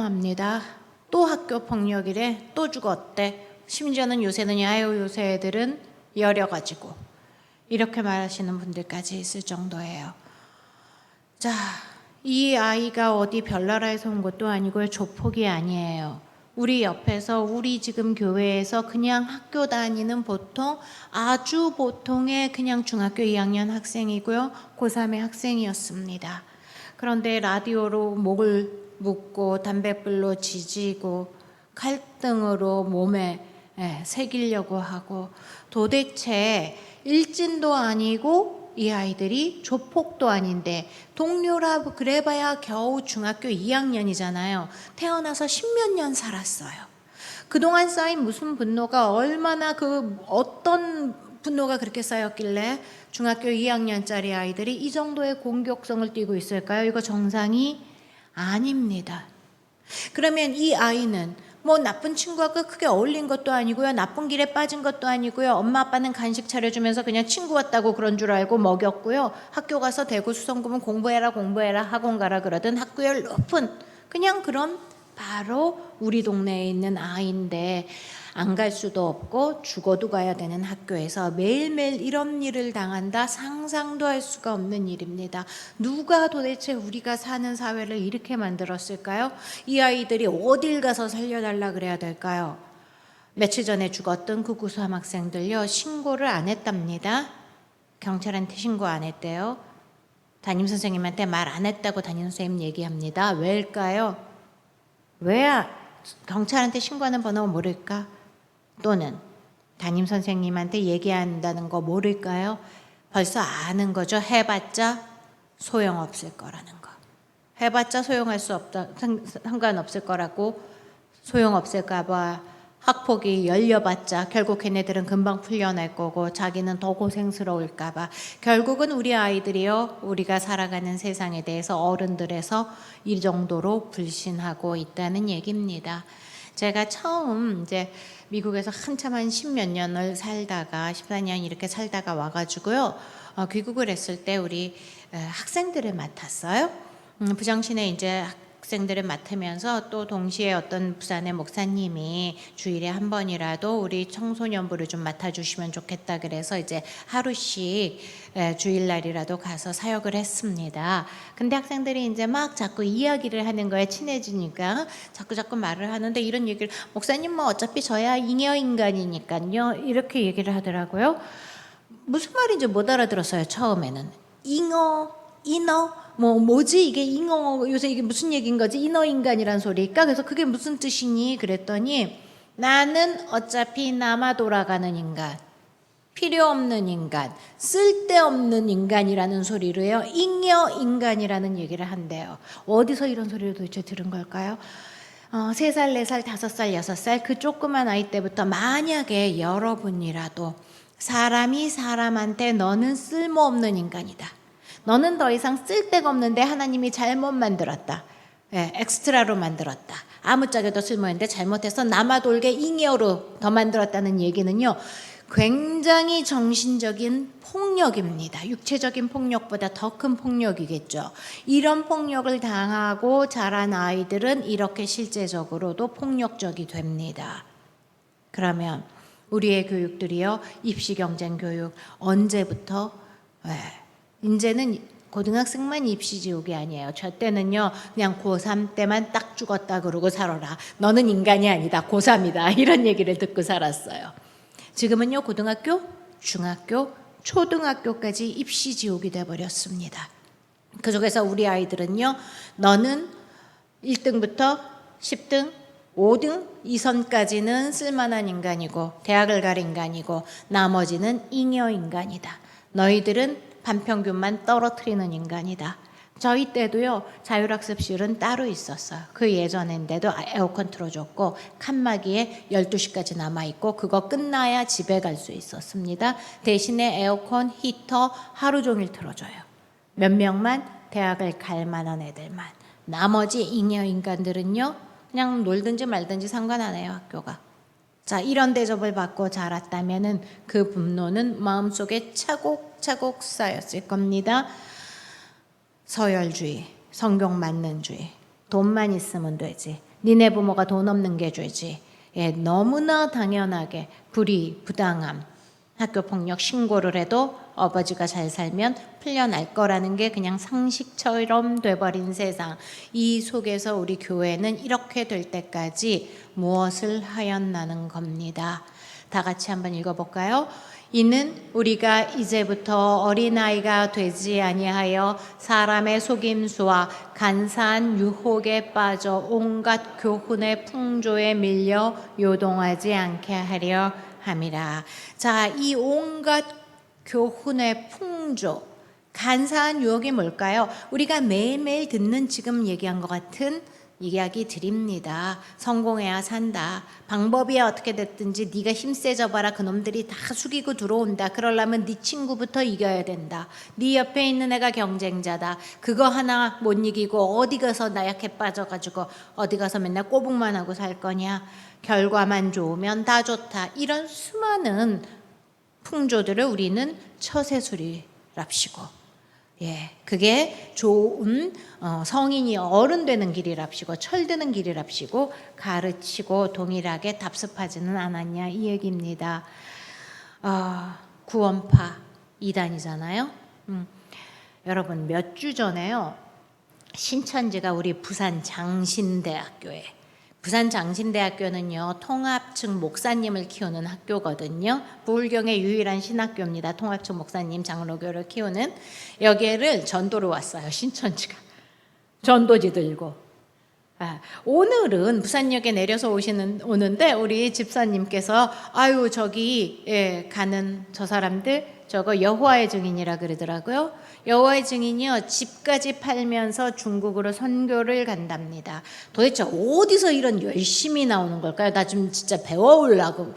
합니다. 또 학교 폭력이래, 또 죽었대. 심지어는 요새는 야요 요새 애들은 여려가지고 이렇게 말하시는 분들까지 있을 정도예요. 자, 이 아이가 어디 별나라에서 온 것도 아니고요, 조폭이 아니에요. 우리 옆에서, 우리 지금 교회에서 그냥 학교 다니는 보통, 아주 보통의 그냥 중학교 2학년 학생이고요, 고3의 학생이었습니다. 그런데 라디오로 목을 묶고 담뱃불로 지지고 칼등으로 몸에 새기려고 하고, 도대체 일진도 아니고 이 아이들이 조폭도 아닌데, 동료라 그래봐야 겨우 중학교 2학년이잖아요. 태어나서 10몇 년 살았어요. 그동안 쌓인 무슨 분노가, 얼마나 어떤 분노가 그렇게 쌓였길래 중학교 2학년짜리 아이들이 이 정도의 공격성을 띠고 있을까요? 이거 정상이 아닙니다. 그러면 이 아이는 뭐 나쁜 친구하고 크게 어울린 것도 아니고요, 나쁜 길에 빠진 것도 아니고요, 엄마 아빠는 간식 차려주면서 그냥 친구 왔다고 그런 줄 알고 먹였고요, 학교 가서 대구 수성구면 공부해라 학원 가라 그러던 학구열 높은 그냥 그런 바로 우리 동네에 있는 아이인데, 안 갈 수도 없고 죽어도 가야 되는 학교에서 매일매일 이런 일을 당한다, 상상도 할 수가 없는 일입니다. 누가 도대체 우리가 사는 사회를 이렇게 만들었을까요? 이 아이들이 어딜 가서 살려달라 그래야 될까요? 며칠 전에 죽었던 그 고3 학생들요, 신고를 안 했답니다. 경찰한테 신고 안 했대요. 담임선생님한테 말 안 했다고 담임선생님 얘기합니다. 왜일까요? 왜야 경찰한테 신고하는 번호 모를까? 또는 담임선생님한테 얘기한다는 거 모를까요? 벌써 아는 거죠. 해봤자 소용없을 거라는 거. 해봤자 소용할 수 없다, 상관없을 거라고, 소용없을까 봐 학폭이 열려봤자 결국 걔네들은 금방 풀려날 거고, 자기는 더 고생스러울까 봐 결국은 우리 아이들이요, 우리가 살아가는 세상에 대해서 어른들에서 이 정도로 불신하고 있다는 얘기입니다. 제가 처음 이제 미국에서 한참 한 10몇 년을 살다가 14년 이렇게 살다가 와가지고요, 귀국을 했을 때 우리 학생들을 맡았어요. 부정신에 이제 학생들을 맡으면서, 또 동시에 어떤 부산의 목사님이 주일에 한 번이라도 우리 청소년부를 좀 맡아주시면 좋겠다 그래서 이제 하루씩 주일날이라도 가서 사역을 했습니다. 근데 학생들이 이제 막 자꾸 이야기를 하는 거에 친해지니까 자꾸 말을 하는데, 이런 얘기를, 목사님 뭐 어차피 저야 잉여 인간이니까요, 이렇게 얘기를 하더라고요. 무슨 말인지 못 알아들었어요. 처음에는 인어 뭐지 이게, 잉어 요새 이게 무슨 얘기인 거지, 인어인간이란 소리일까? 그래서 그게 무슨 뜻이니 그랬더니, 나는 어차피 남아 돌아가는 인간, 필요 없는 인간, 쓸데없는 인간이라는 소리로요, 잉여 인간이라는 얘기를 한대요. 어디서 이런 소리를 도대체 들은 걸까요? 3살, 4살, 5살, 6살 그 조그만 아이 때부터, 만약에 여러분이라도 사람이 사람한테 너는 쓸모없는 인간이다, 너는 더 이상 쓸데가 없는데 하나님이 잘못 만들었다, 엑스트라로 만들었다, 아무짝에도 쓸모있는데 잘못해서 남아돌게 잉여로 더 만들었다는 얘기는요, 굉장히 정신적인 폭력입니다. 육체적인 폭력보다 더 큰 폭력이겠죠. 이런 폭력을 당하고 자란 아이들은 이렇게 실제적으로도 폭력적이 됩니다. 그러면 우리의 교육들이요, 입시경쟁 교육 언제부터? 이제는 고등학생만 입시지옥이 아니에요. 저 때는요, 그냥 고3 때만 딱 죽었다 그러고 살아라, 너는 인간이 아니다, 고3이다, 이런 얘기를 듣고 살았어요. 지금은요, 고등학교, 중학교, 초등학교까지 입시지옥이 돼버렸습니다. 그 중에서 우리 아이들은요, 너는 1등부터 10등, 5등 이선까지는 쓸만한 인간이고 대학을 갈 인간이고, 나머지는 잉여 인간이다, 너희들은 반평균만 떨어뜨리는 인간이다. 저희 때도요, 자율학습실은 따로 있었어요. 그 예전인데도 에어컨 틀어줬고 칸막이에 12시까지 남아있고, 그거 끝나야 집에 갈 수 있었습니다. 대신에 에어컨, 히터 하루 종일 틀어줘요. 몇 명만, 대학을 갈 만한 애들만. 나머지 잉여 인간들은요, 그냥 놀든지 말든지 상관 안 해요, 학교가. 자, 이런 대접을 받고 자랐다면은 그 분노는 마음속에 차곡차곡 쌓였을 겁니다. 서열주의, 성경 맞는주의, 돈만 있으면 되지, 니네 부모가 돈 없는 게 죄지. 예, 너무나 당연하게 불의, 부당함, 학교폭력 신고를 해도 아버지가 잘 살면 풀려날 거라는 게 그냥 상식처럼 돼버린 세상. 이 속에서 우리 교회는 이렇게 될 때까지 무엇을 하였나는 겁니다. 다 같이 한번 읽어볼까요? 이는 우리가 이제부터 어린아이가 되지 아니하여 사람의 속임수와 간사한 유혹에 빠져 온갖 교훈의 풍조에 밀려 요동하지 않게 하려 함이라. 자, 이 온갖 교훈의 풍조, 간사한 유혹이 뭘까요? 우리가 매일매일 듣는 지금 얘기한 것 같은 이야기 드립니다. 성공해야 산다. 방법이 어떻게 됐든지 네가 힘세져 봐라. 그놈들이 다 숙이고 들어온다. 그러려면 네 친구부터 이겨야 된다. 네 옆에 있는 애가 경쟁자다. 그거 하나 못 이기고 어디 가서 나약해 빠져가지고 어디 가서 맨날 꼬북만 하고 살 거냐. 결과만 좋으면 다 좋다. 이런 수많은 풍조들을 우리는 처세술이랍시고, 예, 그게 좋은 성인이 어른 되는 길이랍시고 철드는 길이랍시고 가르치고 동일하게 답습하지는 않았냐 이 얘기입니다. 구원파 이단이잖아요. 여러분 몇 주 전에요, 신천지가 우리 부산 장신대학교에, 부산 장신대학교는요 통합층 목사님을 키우는 학교거든요. 부울경의 유일한 신학교입니다. 통합층 목사님 장로교를 키우는. 여기를 전도로 왔어요. 신천지가 전도지 들고. 오늘은 부산역에 내려서 오는데 우리 집사님께서 아유 저기 가는 저 사람들 저거 여호와의 증인이라 그러더라고요. 여호와의 증인이요 집까지 팔면서 중국으로 선교를 간답니다. 도대체 어디서 이런 열심이 나오는 걸까요? 나 좀 진짜 배워오려고.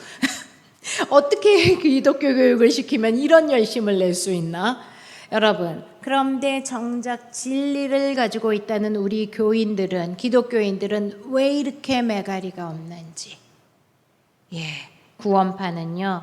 어떻게 기독교 교육을 시키면 이런 열심을 낼 수 있나? 여러분, 그런데 정작 진리를 가지고 있다는 우리 교인들은, 기독교인들은 왜 이렇게 매가리가 없는지. 구원파는요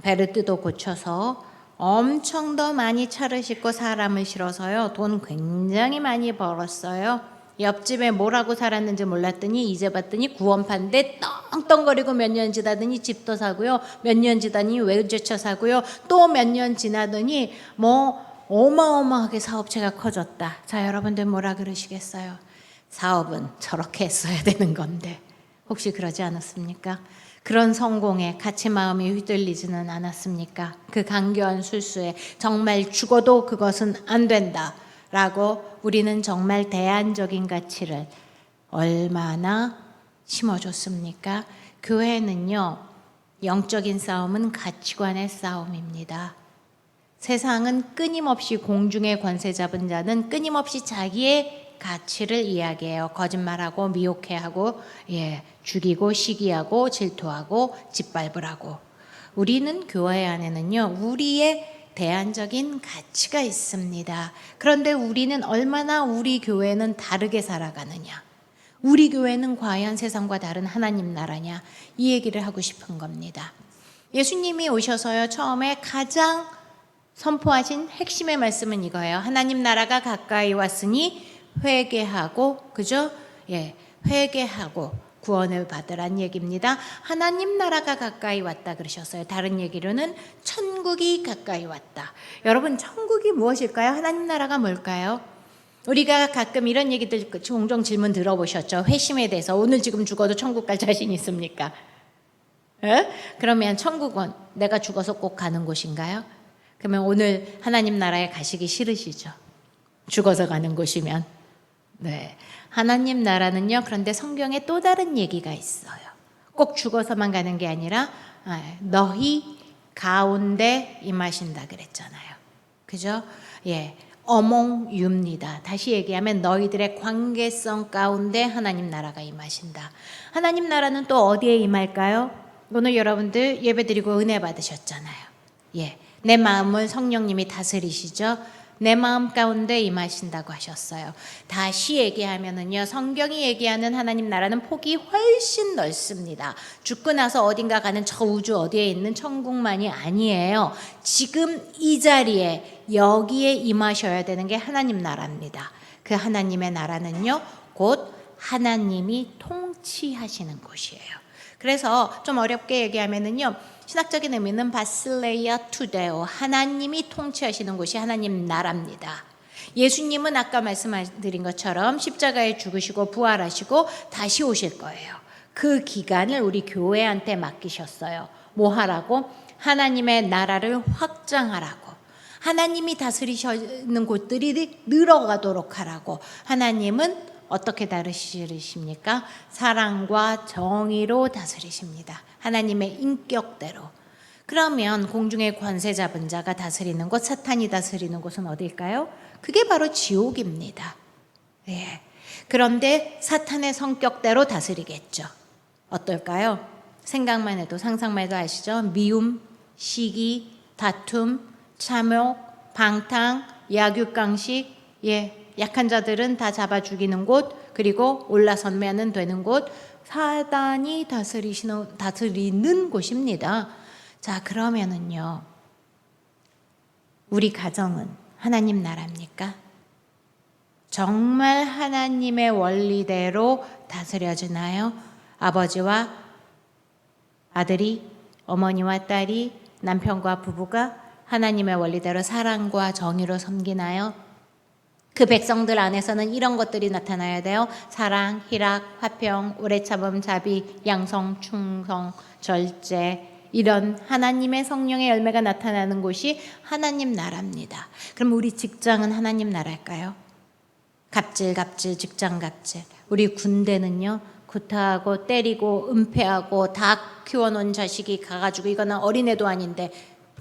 베르트도 고쳐서 엄청 더 많이 차를 싣고 사람을 실어서요 돈 굉장히 많이 벌었어요. 옆집에 뭐라고 살았는지 몰랐더니 이제 봤더니 구원파인데 떵떵거리고 몇 년 지나더니 집도 사고요, 몇 년 지나더니 외제차 사고요, 또 몇 년 지나더니 뭐 어마어마하게 사업체가 커졌다. 자, 여러분들 뭐라 그러시겠어요? 사업은 저렇게 했어야 되는 건데 혹시 그러지 않았습니까? 그런 성공에 같이 마음이 휘둘리지는 않았습니까? 그 간교한 술수에 정말 죽어도 그것은 안 된다 라고 우리는 정말 대안적인 가치를 얼마나 심어줬습니까? 교회는요 영적인 싸움은 가치관의 싸움입니다. 세상은 끊임없이 공중의 권세 잡은 자는 끊임없이 자기의 가치를 이야기해요. 거짓말하고 미혹해하고 죽이고 시기하고 질투하고 짓밟으라고. 우리는 교회 안에는요 우리의 대안적인 가치가 있습니다. 그런데 우리는 얼마나 우리 교회는 다르게 살아가느냐, 우리 교회는 과연 세상과 다른 하나님 나라냐, 이 얘기를 하고 싶은 겁니다. 예수님이 오셔서요 처음에 가장 선포하신 핵심의 말씀은 이거예요. 하나님 나라가 가까이 왔으니 회개하고, 그죠? 회개하고 구원을 받으란 얘기입니다. 하나님 나라가 가까이 왔다 그러셨어요. 다른 얘기로는 천국이 가까이 왔다. 여러분 천국이 무엇일까요? 하나님 나라가 뭘까요? 우리가 가끔 이런 얘기들 종종 질문 들어보셨죠? 회심에 대해서. 오늘 지금 죽어도 천국 갈 자신 있습니까? 그러면 천국은 내가 죽어서 꼭 가는 곳인가요? 그러면 오늘 하나님 나라에 가시기 싫으시죠? 죽어서 가는 곳이면. 네, 하나님 나라는요 그런데 성경에 또 다른 얘기가 있어요. 꼭 죽어서만 가는 게 아니라 너희 가운데 임하신다 그랬잖아요. 그죠? among you입니다. 다시 얘기하면 너희들의 관계성 가운데 하나님 나라가 임하신다. 하나님 나라는 또 어디에 임할까요? 오늘 여러분들 예배드리고 은혜 받으셨잖아요. 내 마음을 성령님이 다스리시죠. 내 마음 가운데 임하신다고 하셨어요. 다시 얘기하면은요, 성경이 얘기하는 하나님 나라는 폭이 훨씬 넓습니다. 죽고 나서 어딘가 가는 저 우주 어디에 있는 천국만이 아니에요. 지금 이 자리에 여기에 임하셔야 되는 게 하나님 나라입니다. 그 하나님의 나라는요, 곧 하나님이 통치하시는 곳이에요. 그래서 좀 어렵게 얘기하면은요, 신학적인 의미는 바실레이아 투데오, 하나님이 통치하시는 곳이 하나님 나라입니다. 예수님은 아까 말씀드린 것처럼 십자가에 죽으시고 부활하시고 다시 오실 거예요. 그 기간을 우리 교회한테 맡기셨어요. 뭐 하라고? 하나님의 나라를 확장하라고. 하나님이 다스리시는 곳들이 늘어가도록 하라고. 하나님은 어떻게 다스리십니까? 사랑과 정의로 다스리십니다. 하나님의 인격대로. 그러면 공중의 권세 잡은 자가 다스리는 곳, 사탄이 다스리는 곳은 어딜까요? 그게 바로 지옥입니다. 예. 그런데 사탄의 성격대로 다스리겠죠. 어떨까요? 생각만 해도, 상상만 해도 아시죠? 미움, 시기, 다툼, 참욕, 방탕, 약육강식, 약한 자들은 다 잡아 죽이는 곳, 그리고 올라서면 되는 곳, 사단이 다스리는 곳입니다. 자, 그러면은요, 우리 가정은 하나님 나라입니까? 정말 하나님의 원리대로 다스려지나요? 아버지와 아들이, 어머니와 딸이, 남편과 부부가 하나님의 원리대로 사랑과 정의로 섬기나요? 그 백성들 안에서는 이런 것들이 나타나야 돼요. 사랑, 희락, 화평, 오래 참음, 자비, 양성, 충성, 절제, 이런 하나님의 성령의 열매가 나타나는 곳이 하나님 나라입니다. 그럼 우리 직장은 하나님 나라일까요? 갑질, 직장 갑질. 우리 군대는요, 구타하고 때리고 은폐하고 다 키워놓은 자식이 가가지고, 이거는 어린애도 아닌데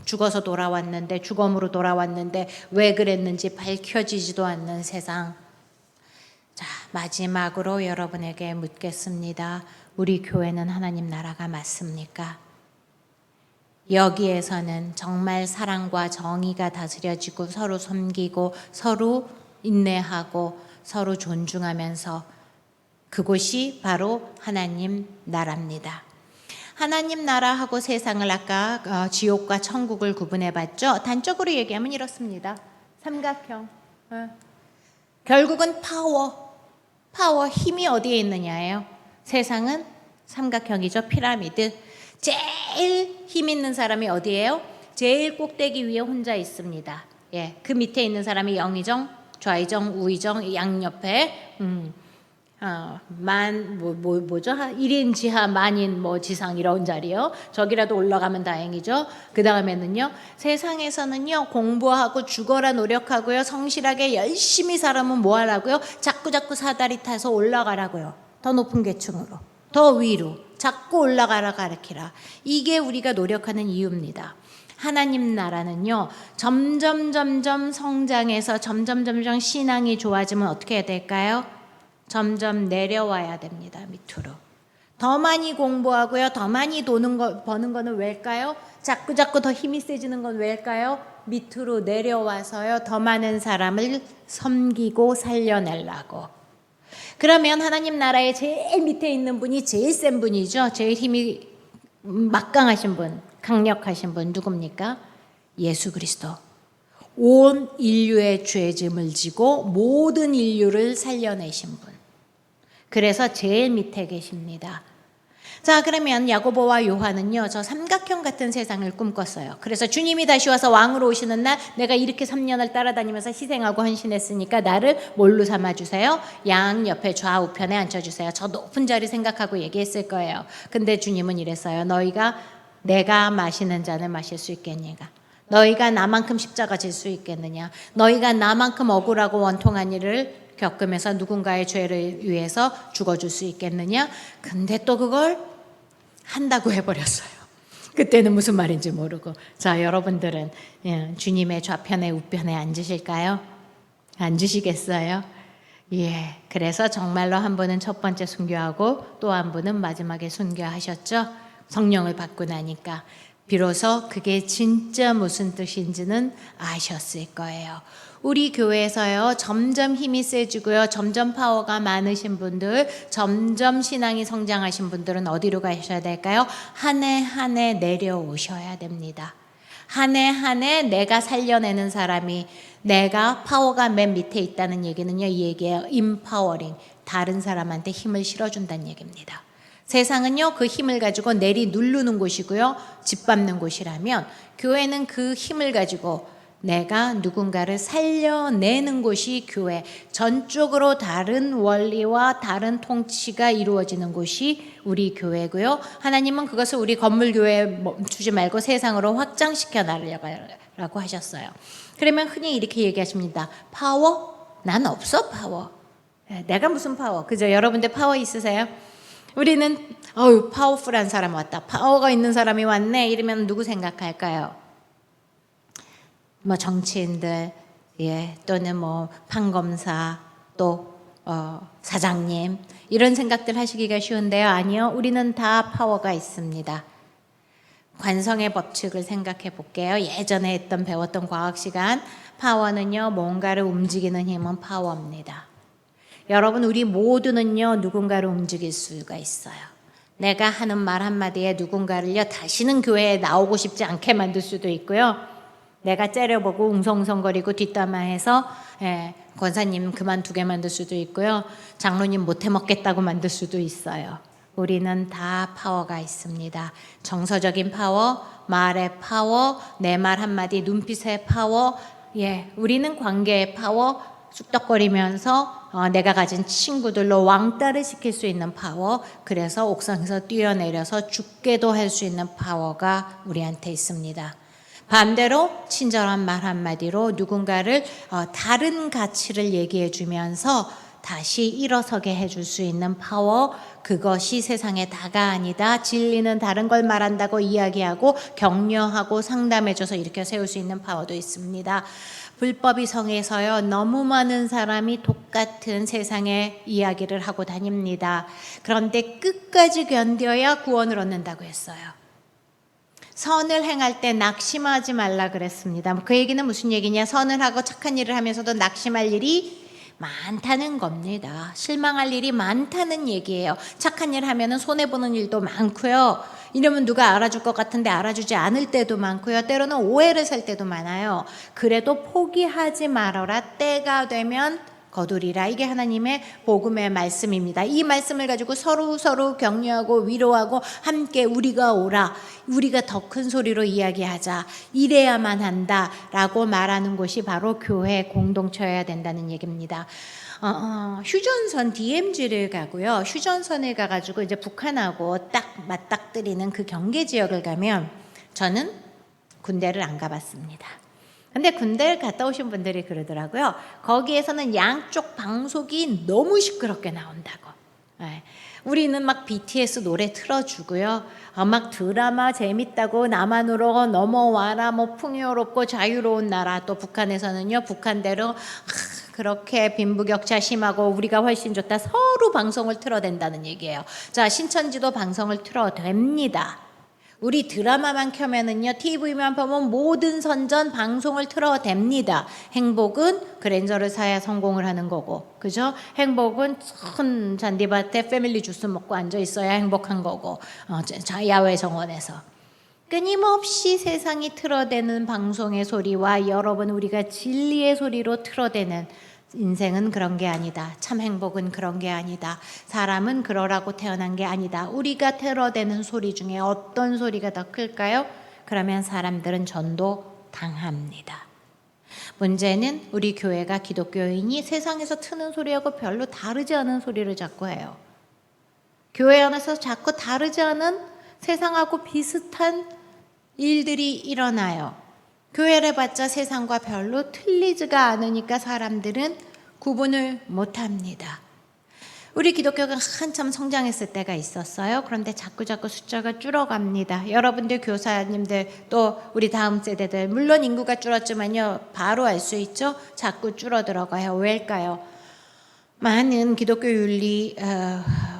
죽어서 돌아왔는데, 죽음으로 돌아왔는데 왜 그랬는지 밝혀지지도 않는 세상. 자, 마지막으로 여러분에게 묻겠습니다. 우리 교회는 하나님 나라가 맞습니까? 여기에서는 정말 사랑과 정의가 다스려지고 서로 섬기고 서로 인내하고 서로 존중하면서, 그곳이 바로 하나님 나라입니다. 하나님 나라하고 세상을 아까 지옥과 천국을 구분해 봤죠. 단적으로 얘기하면 이렇습니다. 삼각형. 결국은 파워, 힘이 어디에 있느냐예요. 세상은 삼각형이죠. 피라미드. 제일 힘 있는 사람이 어디예요? 제일 꼭대기 위에 혼자 있습니다. 그 밑에 있는 사람이 영의정, 좌의정, 우의정, 양옆에 뭐죠? 1인 지하 만인 지상 이런 자리요. 저기라도 올라가면 다행이죠. 그 다음에는요, 세상에서는요, 공부하고 죽어라 노력하고요, 성실하게 열심히 살아면 뭐 하라고요? 자꾸 사다리 타서 올라가라고요. 더 높은 계층으로, 더 위로 자꾸 올라가라 가르치라. 이게 우리가 노력하는 이유입니다. 하나님 나라는요, 점점 성장해서 점점 신앙이 좋아지면 어떻게 해야 될까요? 점점 내려와야 됩니다. 밑으로. 더 많이 공부하고요, 더 많이 버는 거는 왜일까요? 자꾸 더 힘이 세지는 건 왜일까요? 밑으로 내려와서요, 더 많은 사람을 섬기고 살려내려고. 그러면 하나님 나라의 제일 밑에 있는 분이 제일 센 분이죠. 제일 힘이 막강하신 분, 강력하신 분 누굽니까? 예수 그리스도. 온 인류의 죄짐을 지고 모든 인류를 살려내신 분. 그래서 제일 밑에 계십니다. 자, 그러면 야고보와 요한은요, 저 삼각형 같은 세상을 꿈꿨어요. 그래서 주님이 다시 와서 왕으로 오시는 날, 내가 이렇게 3년을 따라다니면서 희생하고 헌신했으니까 나를 뭘로 삼아주세요? 양 옆에 좌우편에 앉혀주세요. 저 높은 자리 생각하고 얘기했을 거예요. 근데 주님은 이랬어요. 너희가 내가 마시는 잔을 마실 수 있겠니까? 너희가 나만큼 십자가 질 수 있겠느냐? 너희가 나만큼 억울하고 원통한 일을 겪으면서 누군가의 죄를 위해서 죽어줄 수 있겠느냐? 근데 또 그걸 한다고 해버렸어요. 그때는 무슨 말인지 모르고. 자, 여러분들은 주님의 좌편에 우편에 앉으실까요? 앉으시겠어요? 그래서 정말로 한 분은 첫 번째 순교하고 또 한 분은 마지막에 순교하셨죠. 성령을 받고 나니까 비로소 그게 진짜 무슨 뜻인지는 아셨을 거예요. 우리 교회에서요, 점점 힘이 세지고요, 점점 파워가 많으신 분들, 점점 신앙이 성장하신 분들은 어디로 가셔야 될까요? 한 해 한 해 내려오셔야 됩니다. 한 해 한 해 내가 살려내는 사람이, 내가 파워가 맨 밑에 있다는 얘기는요, 이 얘기예요. 임파워링. 다른 사람한테 힘을 실어준다는 얘기입니다. 세상은요, 그 힘을 가지고 내리 누르는 곳이고요, 짓밟는 곳이라면 교회는 그 힘을 가지고 내가 누군가를 살려내는 곳이 교회, 전적으로 다른 원리와 다른 통치가 이루어지는 곳이 우리 교회고요. 하나님은 그것을 우리 건물교회에 멈추지 말고 세상으로 확장시켜 나가라고 하셨어요. 그러면 흔히 이렇게 얘기하십니다. 파워? 난 없어, 파워. 내가 무슨 파워? 그죠? 여러분들 파워 있으세요? 우리는 파워풀한 사람 왔다, 파워가 있는 사람이 왔네 이러면 누구 생각할까요? 뭐 정치인들, 또는 뭐 판검사, 또 사장님, 이런 생각들 하시기가 쉬운데요. 아니요, 우리는 다 파워가 있습니다. 관성의 법칙을 생각해 볼게요. 예전에 배웠던 과학 시간, 파워는요, 뭔가를 움직이는 힘은 파워입니다. 여러분, 우리 모두는요, 누군가를 움직일 수가 있어요. 내가 하는 말 한마디에 누군가를요, 다시는 교회에 나오고 싶지 않게 만들 수도 있고요. 내가 째려보고 웅성웅성거리고 뒷담화해서 권사님 그만두게 만들 수도 있고요. 장로님 못해 먹겠다고 만들 수도 있어요. 우리는 다 파워가 있습니다. 정서적인 파워, 말의 파워, 내 말 한마디, 눈빛의 파워, 우리는 관계의 파워, 쑥덕거리면서 내가 가진 친구들로 왕따를 시킬 수 있는 파워, 그래서 옥상에서 뛰어내려서 죽게도 할 수 있는 파워가 우리한테 있습니다. 반대로 친절한 말 한마디로 누군가를 다른 가치를 얘기해 주면서 다시 일어서게 해줄 수 있는 파워, 그것이 세상의 다가 아니다, 진리는 다른 걸 말한다고 이야기하고 격려하고 상담해줘서 일으켜 세울 수 있는 파워도 있습니다. 불법이 성에서요, 너무 많은 사람이 똑같은 세상의 이야기를 하고 다닙니다. 그런데 끝까지 견뎌야 구원을 얻는다고 했어요. 선을 행할 때 낙심하지 말라 그랬습니다. 그 얘기는 무슨 얘기냐? 선을 하고 착한 일을 하면서도 낙심할 일이 많다는 겁니다. 실망할 일이 많다는 얘기예요. 착한 일 하면은 손해보는 일도 많고요. 이러면 누가 알아줄 것 같은데 알아주지 않을 때도 많고요. 때로는 오해를 살 때도 많아요. 그래도 포기하지 말아라. 때가 되면 거두리라. 이게 하나님의 복음의 말씀입니다. 이 말씀을 가지고 서로 격려하고 위로하고 함께 우리가 오라, 우리가 더 큰 소리로 이야기하자, 이래야만 한다라고 말하는 곳이 바로 교회 공동체여야 된다는 얘기입니다. 휴전선 DMZ를 가고요. 휴전선을 가가지고 이제 북한하고 딱 맞닥뜨리는 그 경계 지역을 가면, 저는 군대를 안 가봤습니다. 근데 군대를 갔다 오신 분들이 그러더라고요. 거기에서는 양쪽 방송이 너무 시끄럽게 나온다고. 우리는 막 BTS 노래 틀어주고요. 막 드라마 재밌다고 남한으로 넘어와라, 뭐 풍요롭고 자유로운 나라. 또 북한에서는요, 북한대로 그렇게 빈부격차 심하고 우리가 훨씬 좋다, 서로 방송을 틀어댄다는 얘기예요. 자, 신천지도 방송을 틀어댑니다. 우리 드라마만 켜면은요, TV만 보면 모든 선전 방송을 틀어댑니다. 행복은 그랜저를 사야 성공을 하는 거고, 그죠? 행복은 큰 잔디밭에 패밀리 주스 먹고 앉아 있어야 행복한 거고, 야외 정원에서. 끊임없이 세상이 틀어대는 방송의 소리와 여러분 우리가 진리의 소리로 틀어대는, 인생은 그런 게 아니다. 참 행복은 그런 게 아니다. 사람은 그러라고 태어난 게 아니다. 우리가 틀어대는 소리 중에 어떤 소리가 더 클까요? 그러면 사람들은 전도 당합니다. 문제는 우리 교회가, 기독교인이 세상에서 트는 소리하고 별로 다르지 않은 소리를 자꾸 해요. 교회 안에서 자꾸 다르지 않은 세상하고 비슷한 일들이 일어나요. 교회를 봤자 세상과 별로 틀리지가 않으니까 사람들은 구분을 못합니다. 우리 기독교가 한참 성장했을 때가 있었어요. 그런데 자꾸 숫자가 줄어갑니다. 여러분들 교사님들, 또 우리 다음 세대들, 물론 인구가 줄었지만요, 바로 알 수 있죠. 자꾸 줄어들어가요. 왜일까요? 많은 기독교 윤리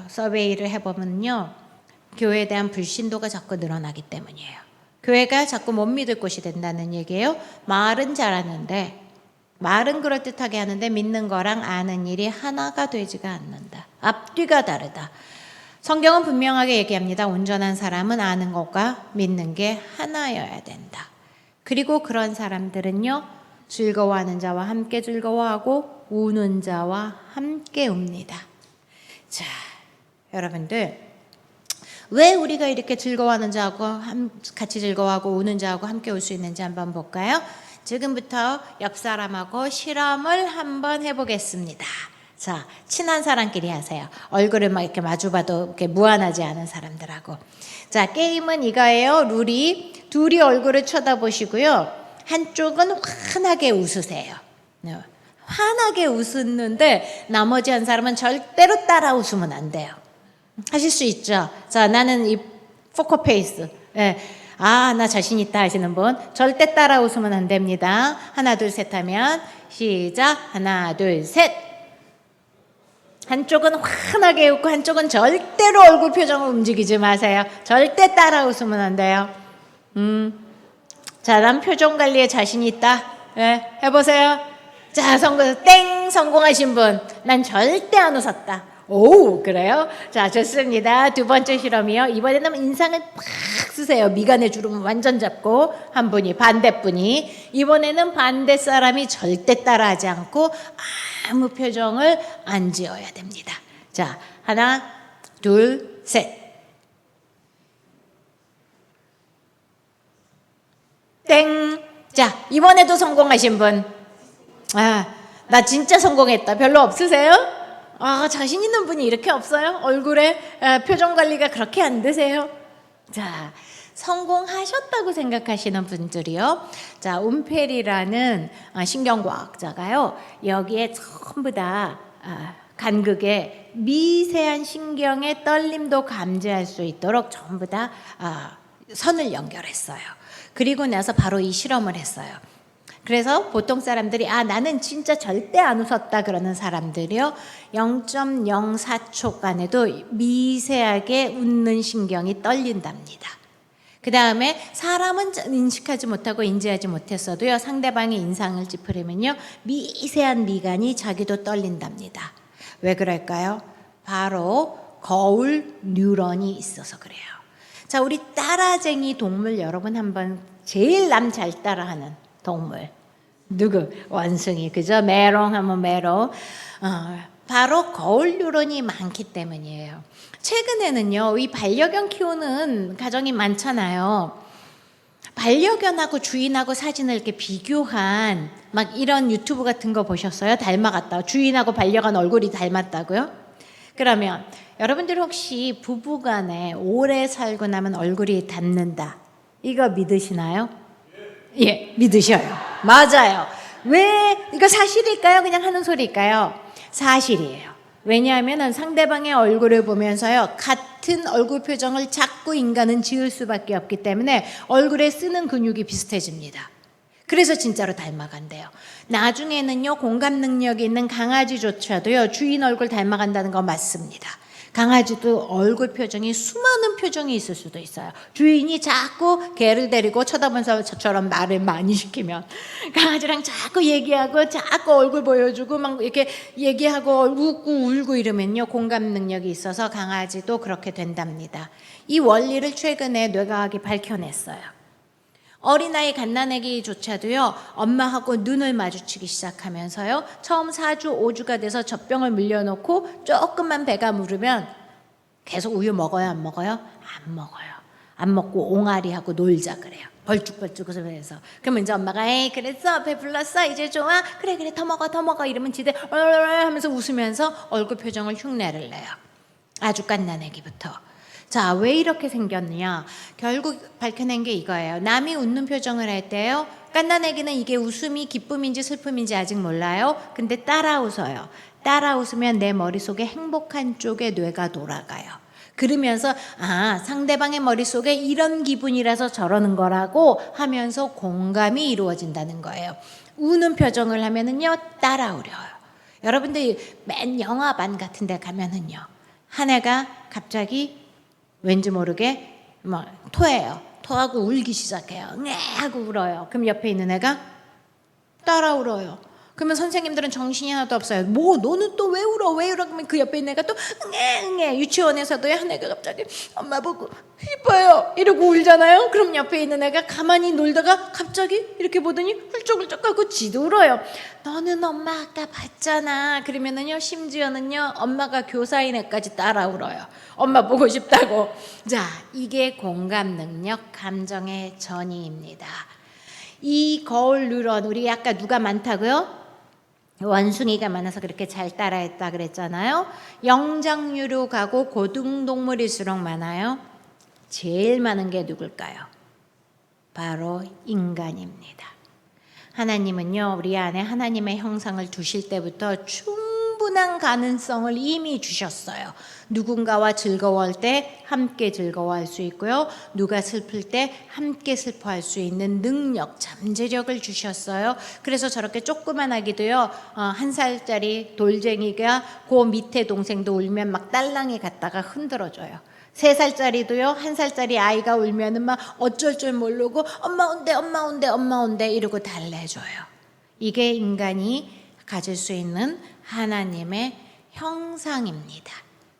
서베이를 해보면요, 교회에 대한 불신도가 자꾸 늘어나기 때문이에요. 교회가 자꾸 못 믿을 곳이 된다는 얘기예요. 말은 잘하는데, 말은 그럴듯하게 하는데 믿는 거랑 아는 일이 하나가 되지가 않는다. 앞뒤가 다르다. 성경은 분명하게 얘기합니다. 온전한 사람은 아는 것과 믿는 게 하나여야 된다. 그리고 그런 사람들은요, 즐거워하는 자와 함께 즐거워하고 우는 자와 함께 웁니다. 자, 여러분들 왜 우리가 이렇게 즐거워하는 자하고 같이 즐거워하고 우는 자하고 함께 울 수 있는지 한번 볼까요? 지금부터 옆 사람하고 실험을 한번 해보겠습니다. 자, 친한 사람끼리 하세요. 얼굴을 막 이렇게 마주봐도 이렇게 무한하지 않은 사람들하고. 자, 게임은 이거예요. 룰이 둘이 얼굴을 쳐다보시고요. 한쪽은 환하게 웃으세요. 환하게 웃었는데 나머지 한 사람은 절대로 따라 웃으면 안 돼요. 하실 수 있죠? 자, 나는 이 포커페이스. 예. 아, 나 자신 있다 하시는 분 절대 따라 웃으면 안 됩니다. 하나 둘 셋 하면 시작. 하나 둘 셋. 한쪽은 환하게 웃고 한쪽은 절대로 얼굴 표정을 움직이지 마세요. 절대 따라 웃으면 안 돼요. 자, 난 표정 관리에 자신 있다. 예, 해보세요. 자, 성공하신 분. 난 절대 안 웃었다. 오, 그래요? 자, 좋습니다. 두 번째 실험이요. 이번에는 인상을 팍 쓰세요. 미간의 주름을 완전 잡고 한 분이 반대분이. 이번에는 반대 사람이 절대 따라하지 않고 아무 표정을 안 지어야 됩니다. 자, 하나, 둘, 셋. 땡. 자, 이번에도 성공하신 분. 아, 나 진짜 성공했다. 별로 없으세요? 아, 자신 있는 분이 이렇게 없어요? 얼굴에 표정 관리가 그렇게 안 되세요? 자, 성공하셨다고 생각하시는 분들이요. 자, 움페리라는 신경과학자가요. 여기에 전부 다 간극의 미세한 신경의 떨림도 감지할 수 있도록 전부 다 선을 연결했어요. 그리고 나서 바로 이 실험을 했어요. 그래서 보통 사람들이 나는 진짜 절대 안 웃었다 그러는 사람들이요 0.04초간에도 미세하게 웃는 신경이 떨린답니다. 그 다음에 사람은 인식하지 못하고 인지하지 못했어도요 상대방의 인상을 찌푸리면요 미세한 미간이 자기도 떨린답니다. 왜 그럴까요? 바로 거울 뉴런이 있어서 그래요. 자, 우리 따라쟁이 동물 여러분 한번 제일 남 잘 따라하는 동물 누구? 원숭이. 그죠? 메롱 하면 메롱. 바로 거울 뉴런이 많기 때문이에요. 최근에는요, 이 반려견 키우는 가정이 많잖아요. 반려견하고 주인하고 사진을 이렇게 비교한 막 이런 유튜브 같은 거 보셨어요? 닮아갔다. 주인하고 반려견 얼굴이 닮았다고요? 그러면 여러분들 혹시 부부간에 오래 살고 나면 얼굴이 닮는다. 이거 믿으시나요? 예, 믿으셔요. 맞아요. 왜? 이거 사실일까요? 그냥 하는 소리일까요? 사실이에요. 왜냐하면 상대방의 얼굴을 보면서요 같은 얼굴 표정을 자꾸 인간은 지을 수밖에 없기 때문에 얼굴에 쓰는 근육이 비슷해집니다. 그래서 진짜로 닮아간대요. 나중에는요 공감 능력이 있는 강아지조차도요 주인 얼굴 닮아간다는 거 맞습니다. 강아지도 얼굴 표정이 수많은 표정이 있을 수도 있어요. 주인이 자꾸 개를 데리고 쳐다보면서 저처럼 말을 많이 시키면 강아지랑 자꾸 얘기하고 자꾸 얼굴 보여주고 막 이렇게 얘기하고 웃고 울고 이러면요 공감 능력이 있어서 강아지도 그렇게 된답니다. 이 원리를 최근에 뇌과학이 밝혀냈어요. 어린아이 갓난아기조차도요 엄마하고 눈을 마주치기 시작하면서요 처음 4주 5주가 돼서 젖병을 물려놓고 조금만 배가 부르면 계속 우유 먹어요 안 먹어요? 안 먹어요. 안 먹고 옹알이하고 놀자 그래요. 벌쭉벌쭉 웃으면서. 그러면 이제 엄마가 에이 그랬어 배불렀어 이제 좋아 그래 더 먹어 이러면 지들 하면서 웃으면서 얼굴 표정을 흉내를 내요. 아주 갓난아기부터. 자, 왜 이렇게 생겼느냐? 결국 밝혀낸 게 이거예요. 남이 웃는 표정을 할 때요. 갓난아기는 이게 웃음이 기쁨인지 슬픔인지 아직 몰라요. 근데 따라 웃어요. 따라 웃으면 내 머릿속에 행복한 쪽에 뇌가 돌아가요. 그러면서 상대방의 머릿속에 이런 기분이라서 저러는 거라고 하면서 공감이 이루어진다는 거예요. 우는 표정을 하면은요 따라 울어요. 여러분들 맨 영화관 같은 데 가면은요 한 애가 갑자기 왠지 모르게 막 토해요. 토하고 울기 시작해요. 네 하고 울어요. 그럼 옆에 있는 애가 따라 울어요. 그러면 선생님들은 정신이 하나도 없어요. 뭐 너는 또 왜 울어? 왜 울어? 그러면 그 옆에 있는 애가 또 응애. 유치원에서도 한 애가 갑자기 엄마 보고 이뻐요 이러고 울잖아요. 그럼 옆에 있는 애가 가만히 놀다가 갑자기 이렇게 보더니 훌쩍훌쩍 하고 지도 울어요. 너는 엄마 아까 봤잖아. 그러면은요 심지어는요 엄마가 교사인 애까지 따라 울어요. 엄마 보고 싶다고. 자, 이게 공감 능력, 감정의 전이입니다. 이 거울 누런 우리 아까 누가 많다고요? 원숭이가 많아서 그렇게 잘 따라했다 그랬잖아요. 영장류로 가고 고등동물일수록 많아요. 제일 많은 게 누굴까요? 바로 인간입니다. 하나님은요 우리 안에 하나님의 형상을 두실 때부터 충분한 가능성을 이미 주셨어요. 누군가와 즐거워할 때 함께 즐거워할 수 있고요. 누가 슬플 때 함께 슬퍼할 수 있는 능력, 잠재력을 주셨어요. 그래서 저렇게 조그만 아기도요 1살짜리 돌쟁이가 그 밑에 동생도 울면 막 딸랑이 갔다가 흔들어줘요. 3살짜리도요 1살짜리 아이가 울면은 막 어쩔 줄 모르고 엄마 온대 엄마 온대 엄마 온대 이러고 달래줘요. 이게 인간이 가질 수 있는 하나님의 형상입니다.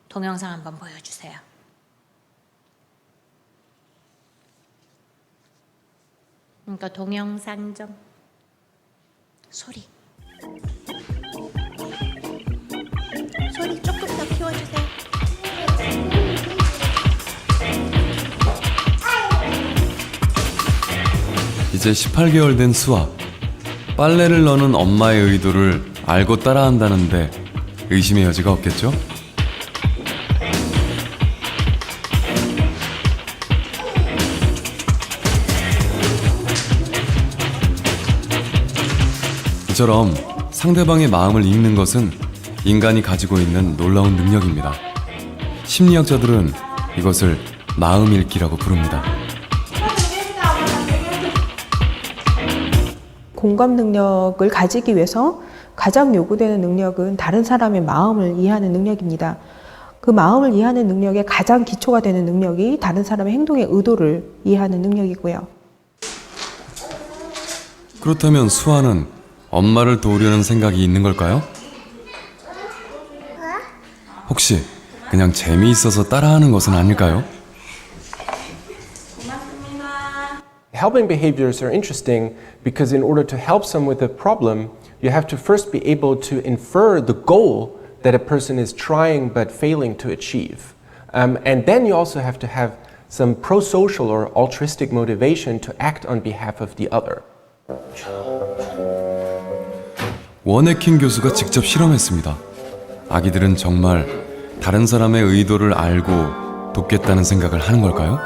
동영상 한번 보여주세요. 그러니까 동영상 좀 소리 조금 더 키워주세요. 이제 18개월 된 수아. 빨래를 넣는 엄마의 의도를 알고 따라한다는데 의심의 여지가 없겠죠? 이처럼 상대방의 마음을 읽는 것은 인간이 가지고 있는 놀라운 능력입니다. 심리학자들은 이것을 마음 읽기라고 부릅니다. 공감 능력을 가지기 위해서 가장 요구되는 능력은 다른 사람의 마음을 이해하는 능력입니다. 그 마음을 이해하는 능력의 가장 기초가 되는 능력이 다른 사람의 행동의 의도를 이해하는 능력이고요. 그렇다면 수아는 엄마를 도우려는 생각이 있는 걸까요? 혹시 그냥 재미있어서 따라하는 것은 아닐까요? Helping behaviors are interesting because in order to help someone with a problem, you have to first be able to infer the goal that a person is trying but failing to achieve. And then you also have to have some pro-social or altruistic motivation to act on behalf of the other. 워네킨 교수가 직접 실험했습니다. 아기들은 정말 다른 사람의 의도를 알고 돕겠다는 생각을 하는 걸까요?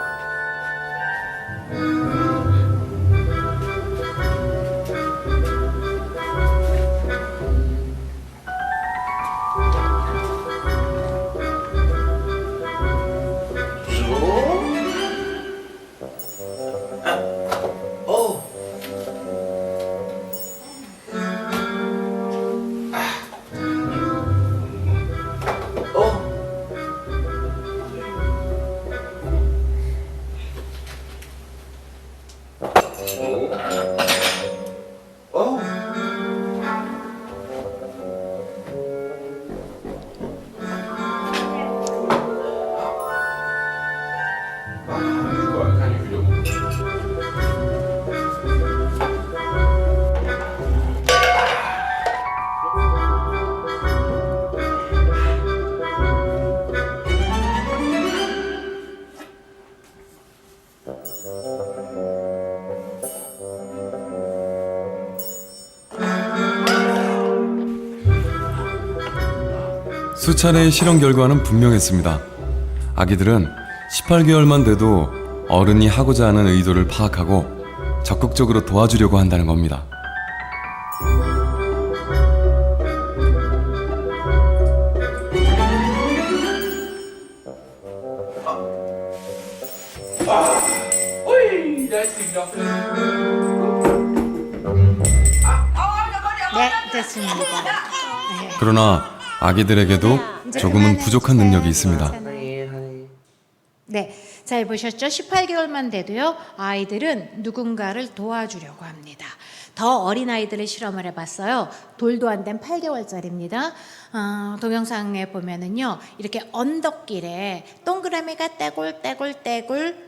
수차례의 실험 결과는 분명했습니다. 아기들은 18개월만 돼도 어른이 하고자 하는 의도를 파악하고 적극적으로 도와주려고 한다는 겁니다. 네, 됐습니다. 그러나 아기들에게도 조금은 부족한 능력이 있습니다. 네, 잘 보셨죠? 18개월만 돼도요, 아이들은 누군가를 도와주려고 합니다. 더 어린 아이들을 실험을 해봤어요. 돌도 안 된 8개월짜리입니다. 동영상에 보면은요, 이렇게 언덕길에 동그라미가 떼굴떼굴떼굴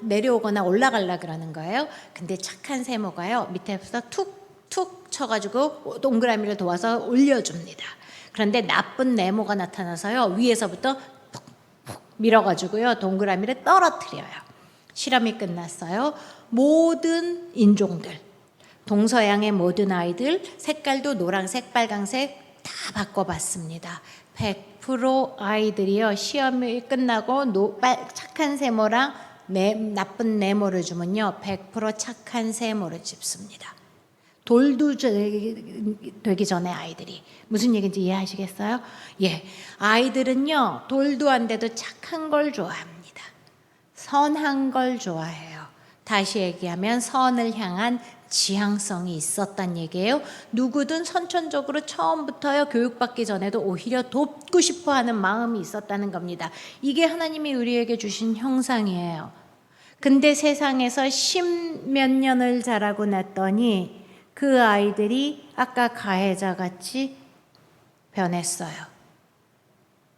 내려오거나 올라가려 그러는 거예요. 근데 착한 세모가요, 밑에서 툭툭 쳐가지고 동그라미를 도와서 올려줍니다. 그런데 나쁜 네모가 나타나서요, 위에서부터 푹푹 밀어가지고요, 동그라미를 떨어뜨려요. 실험이 끝났어요. 모든 인종들, 동서양의 모든 아이들, 색깔도 노란색, 빨강색 다 바꿔봤습니다. 100% 아이들이요, 시험이 끝나고 착한 세모랑 나쁜 네모를 주면요, 100% 착한 세모를 집습니다. 돌도 되기 전에 아이들이. 무슨 얘기인지 이해하시겠어요? 예, 아이들은요, 돌도 안 돼도 착한 걸 좋아합니다. 선한 걸 좋아해요. 다시 얘기하면 선을 향한 지향성이 있었단 얘기예요. 누구든 선천적으로 처음부터요, 교육받기 전에도 오히려 돕고 싶어 하는 마음이 있었다는 겁니다. 이게 하나님이 우리에게 주신 형상이에요. 근데 세상에서 10몇 년을 자라고 났더니 그 아이들이 아까 가해자같이 변했어요.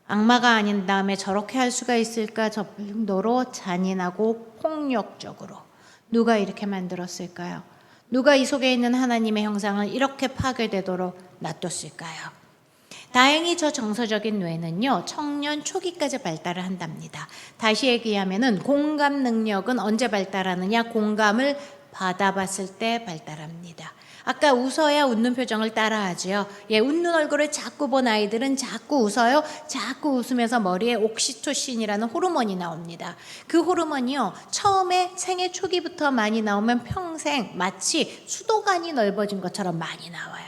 악마가 아닌 다음에 저렇게 할 수가 있을까 정도로 잔인하고 폭력적으로. 누가 이렇게 만들었을까요? 누가 이 속에 있는 하나님의 형상을 이렇게 파괴되도록 놔뒀을까요? 다행히 저 정서적인 뇌는요, 청년 초기까지 발달을 한답니다. 다시 얘기하면은 공감 능력은 언제 발달하느냐? 공감을 받아봤을 때 발달합니다. 아까 웃어야 웃는 표정을 따라하지요. 예, 웃는 얼굴을 자꾸 본 아이들은 자꾸 웃어요. 자꾸 웃으면서 머리에 옥시토신이라는 호르몬이 나옵니다. 그 호르몬이요, 처음에 생애 초기부터 많이 나오면 평생 마치 수도관이 넓어진 것처럼 많이 나와요.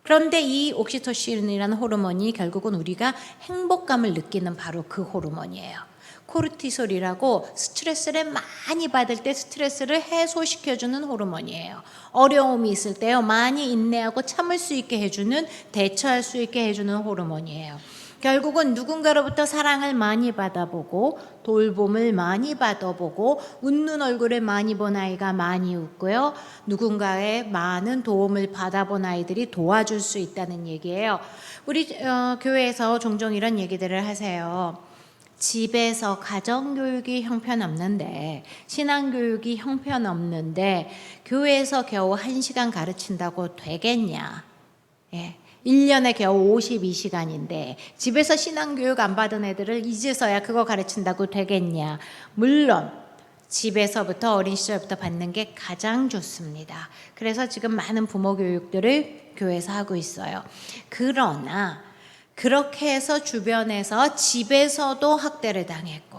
그런데 이 옥시토신이라는 호르몬이 결국은 우리가 행복감을 느끼는 바로 그 호르몬이에요. 코르티솔이라고 스트레스를 많이 받을 때 스트레스를 해소시켜주는 호르몬이에요. 어려움이 있을 때요, 많이 인내하고 참을 수 있게 해주는, 대처할 수 있게 해주는 호르몬이에요. 결국은 누군가로부터 사랑을 많이 받아보고 돌봄을 많이 받아보고 웃는 얼굴을 많이 본 아이가 많이 웃고요, 누군가의 많은 도움을 받아본 아이들이 도와줄 수 있다는 얘기예요. 우리 교회에서 종종 이런 얘기들을 하세요. 집에서 가정교육이 형편없는데, 신앙교육이 형편없는데 교회에서 겨우 1시간 가르친다고 되겠냐? 예, 1년에 겨우 52시간인데 집에서 신앙교육 안 받은 애들을 이제서야 그거 가르친다고 되겠냐? 물론 집에서부터 어린 시절부터 받는 게 가장 좋습니다. 그래서 지금 많은 부모 교육들을 교회에서 하고 있어요. 그러나 그렇게 해서 주변에서 집에서도 학대를 당했고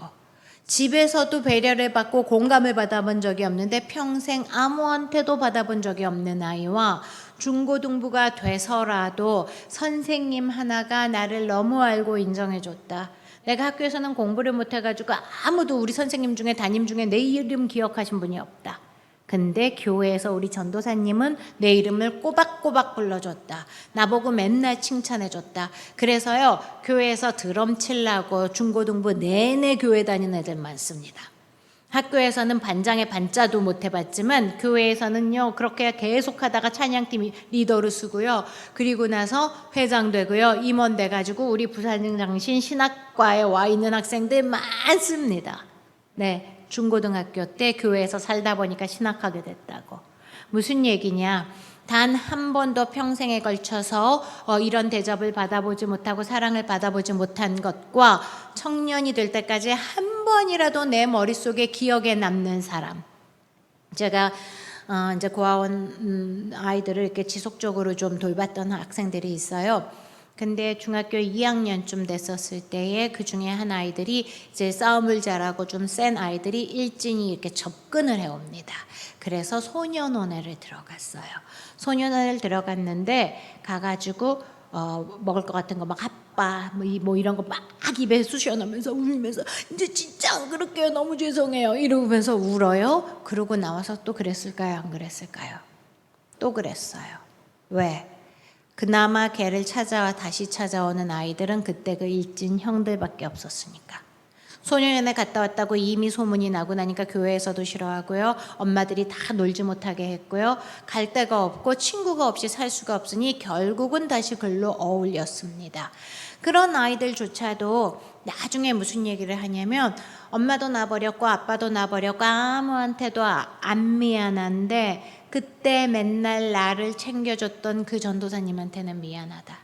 집에서도 배려를 받고 공감을 받아본 적이 없는데 평생 아무한테도 받아본 적이 없는 아이와 중고등부가 돼서라도 선생님 하나가 나를 너무 알고 인정해줬다. 내가 학교에서는 공부를 못해가지고 아무도 우리 선생님 중에 담임 중에 내 이름 기억하신 분이 없다. 근데 교회에서 우리 전도사님은 내 이름을 꼬박꼬박 불러줬다. 나보고 맨날 칭찬해줬다. 그래서요, 교회에서 드럼 치려고 중고등부 내내 교회 다니는 애들 많습니다. 학교에서는 반장의 반자도 못 해봤지만 교회에서는요, 그렇게 계속 하다가 찬양팀 리더로 쓰고요, 그리고 나서 회장 되고요, 임원 돼가지고 우리 부산장신 신학과에 와 있는 학생들 많습니다. 네. 중고등학교 때 교회에서 살다 보니까 신학하게 됐다고. 무슨 얘기냐? 단 한 번도 평생에 걸쳐서 이런 대접을 받아보지 못하고 사랑을 받아보지 못한 것과 청년이 될 때까지 한 번이라도 내 머릿속에 기억에 남는 사람. 제가 이제 고아원 아이들을 이렇게 지속적으로 좀 돌봤던 학생들이 있어요. 근데 중학교 2학년쯤 됐었을 때에 그 중에 한 아이들이 이제 싸움을 잘하고 좀 센 아이들이 일진이 이렇게 접근을 해옵니다. 그래서 소년원에를 들어갔어요. 소년원을 들어갔는데 가가지고 먹을 것 같은 거 막 아빠 뭐 이런 거 막 입에 쑤셔 넣으면서 울면서 이제 진짜 안 그럴게요. 너무 죄송해요. 이러면서 울어요. 그러고 나와서 또 그랬을까요? 안 그랬을까요? 또 그랬어요. 왜? 그나마 걔를 다시 찾아오는 아이들은 그때 그 일진 형들밖에 없었으니까. 소년원에 갔다 왔다고 이미 소문이 나고 나니까 교회에서도 싫어하고요. 엄마들이 다 놀지 못하게 했고요. 갈 데가 없고 친구가 없이 살 수가 없으니 결국은 다시 글로 어울렸습니다. 그런 아이들조차도 나중에 무슨 얘기를 하냐면 엄마도 놔버렸고 아빠도 놔버렸고 아무한테도 안 미안한데 그때 맨날 나를 챙겨줬던 그 전도사님한테는 미안하다.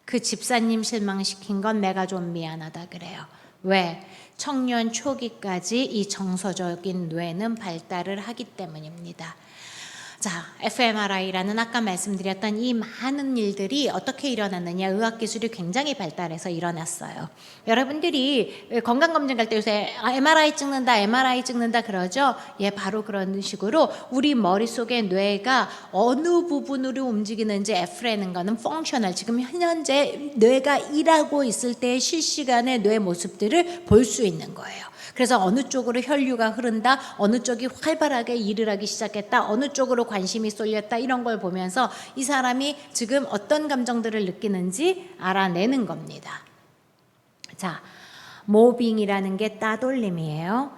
그 집사님 실망시킨 건 내가 좀 미안하다 그래요. 왜? 청년 초기까지 이 정서적인 뇌는 발달을 하기 때문입니다. 자, fMRI라는 아까 말씀드렸던 이 많은 일들이 어떻게 일어났느냐, 의학기술이 굉장히 발달해서 일어났어요. 여러분들이 건강검진 갈 때 요새 MRI 찍는다 그러죠? 예, 바로 그런 식으로 우리 머릿속의 뇌가 어느 부분으로 움직이는지 F라는 거는 펑셔널, 지금 현재 뇌가 일하고 있을 때의 실시간의 뇌 모습들을 볼 수 있는 거예요. 그래서 어느 쪽으로 혈류가 흐른다, 어느 쪽이 활발하게 일을 하기 시작했다, 어느 쪽으로 관심이 쏠렸다, 이런 걸 보면서 이 사람이 지금 어떤 감정들을 느끼는지 알아내는 겁니다. 자, 모빙이라는 게 따돌림이에요.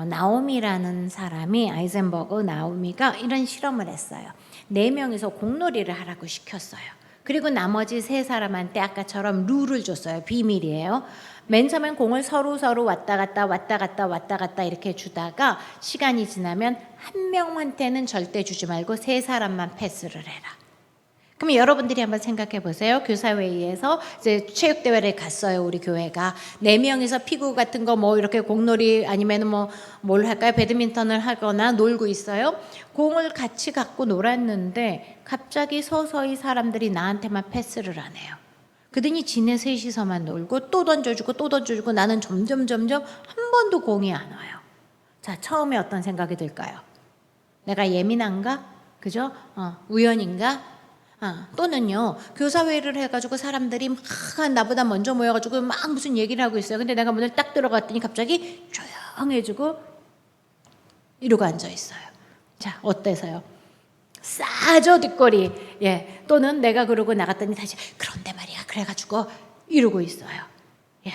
나오미라는 사람이, 아이젠버그 나오미가 이런 실험을 했어요. 4명이서 공놀이를 하라고 시켰어요. 그리고 나머지 3사람한테 아까처럼 룰을 줬어요. 비밀이에요. 맨 처음엔 공을 서로 왔다 갔다 이렇게 주다가 시간이 지나면 한 명한테는 절대 주지 말고 3사람만 패스를 해라. 그럼 여러분들이 한번 생각해 보세요. 교사회의에서 이제 체육대회를 갔어요. 우리 교회가 4명이서 피구 같은 거 뭐 이렇게 공놀이 아니면 뭐 뭘 할까요? 배드민턴을 하거나 놀고 있어요. 공을 같이 갖고 놀았는데 갑자기 서서히 사람들이 나한테만 패스를 안 해요. 그러더니 지네 셋이서만 놀고 또 던져주고 나는 점점 한 번도 공이 안 와요. 자, 처음에 어떤 생각이 들까요? 내가 예민한가? 그죠? 우연인가? 또는요, 교사회의를 해가지고 사람들이 막 나보다 먼저 모여가지고 막 무슨 얘기를 하고 있어요. 근데 내가 문을 딱 들어갔더니 갑자기 조용해지고 이러고 앉아 있어요. 자, 어때서요? 싸죠, 뒷골이. 예. 또는 내가 그러고 나갔더니 다시 그런데 말이야 그래가지고 이러고 있어요. 예.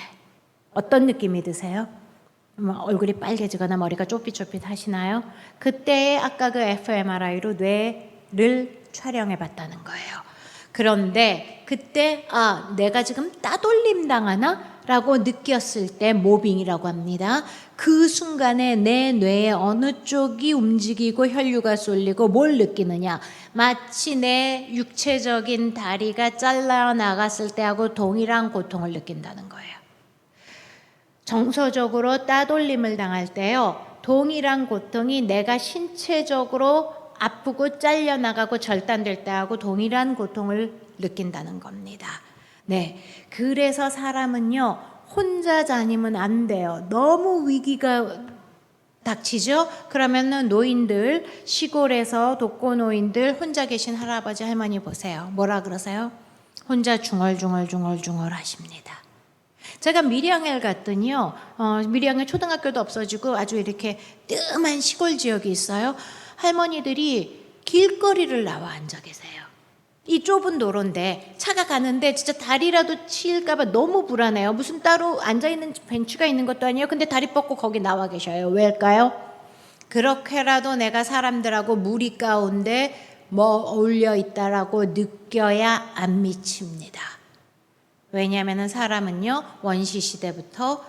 어떤 느낌이 드세요? 얼굴이 빨개지거나 머리가 쪼삣쪼삣 하시나요? 그때 아까 그 fMRI로 뇌를 촬영해 봤다는 거예요. 그런데 그때 내가 지금 따돌림 당하나? 라고 느꼈을 때 모빙이라고 합니다. 그 순간에 내 뇌의 어느 쪽이 움직이고 혈류가 쏠리고 뭘 느끼느냐, 마치 내 육체적인 다리가 잘라나갔을 때하고 동일한 고통을 느낀다는 거예요. 정서적으로 따돌림을 당할 때요, 동일한 고통이 내가 신체적으로 아프고 잘려나가고 절단될 때하고 동일한 고통을 느낀다는 겁니다. 네, 그래서 사람은요, 혼자 다니면 안 돼요. 너무 위기가 닥치죠? 그러면은 노인들, 시골에서 독거노인들, 혼자 계신 할아버지 할머니 보세요. 뭐라 그러세요? 혼자 중얼중얼 하십니다. 제가 밀양을 갔더니요, 밀양에 초등학교도 없어지고 아주 이렇게 뜸한 시골 지역이 있어요. 할머니들이 길거리를 나와 앉아 계세요. 이 좁은 도로인데 차가 가는데 진짜 다리라도 치일까봐 너무 불안해요. 무슨 따로 앉아있는 벤치가 있는 것도 아니에요. 근데 다리 뻗고 거기 나와 계셔요. 왜일까요? 그렇게라도 내가 사람들하고 무리 가운데 어울려 있다라고 느껴야 안 미칩니다. 왜냐하면 사람은요, 원시 시대부터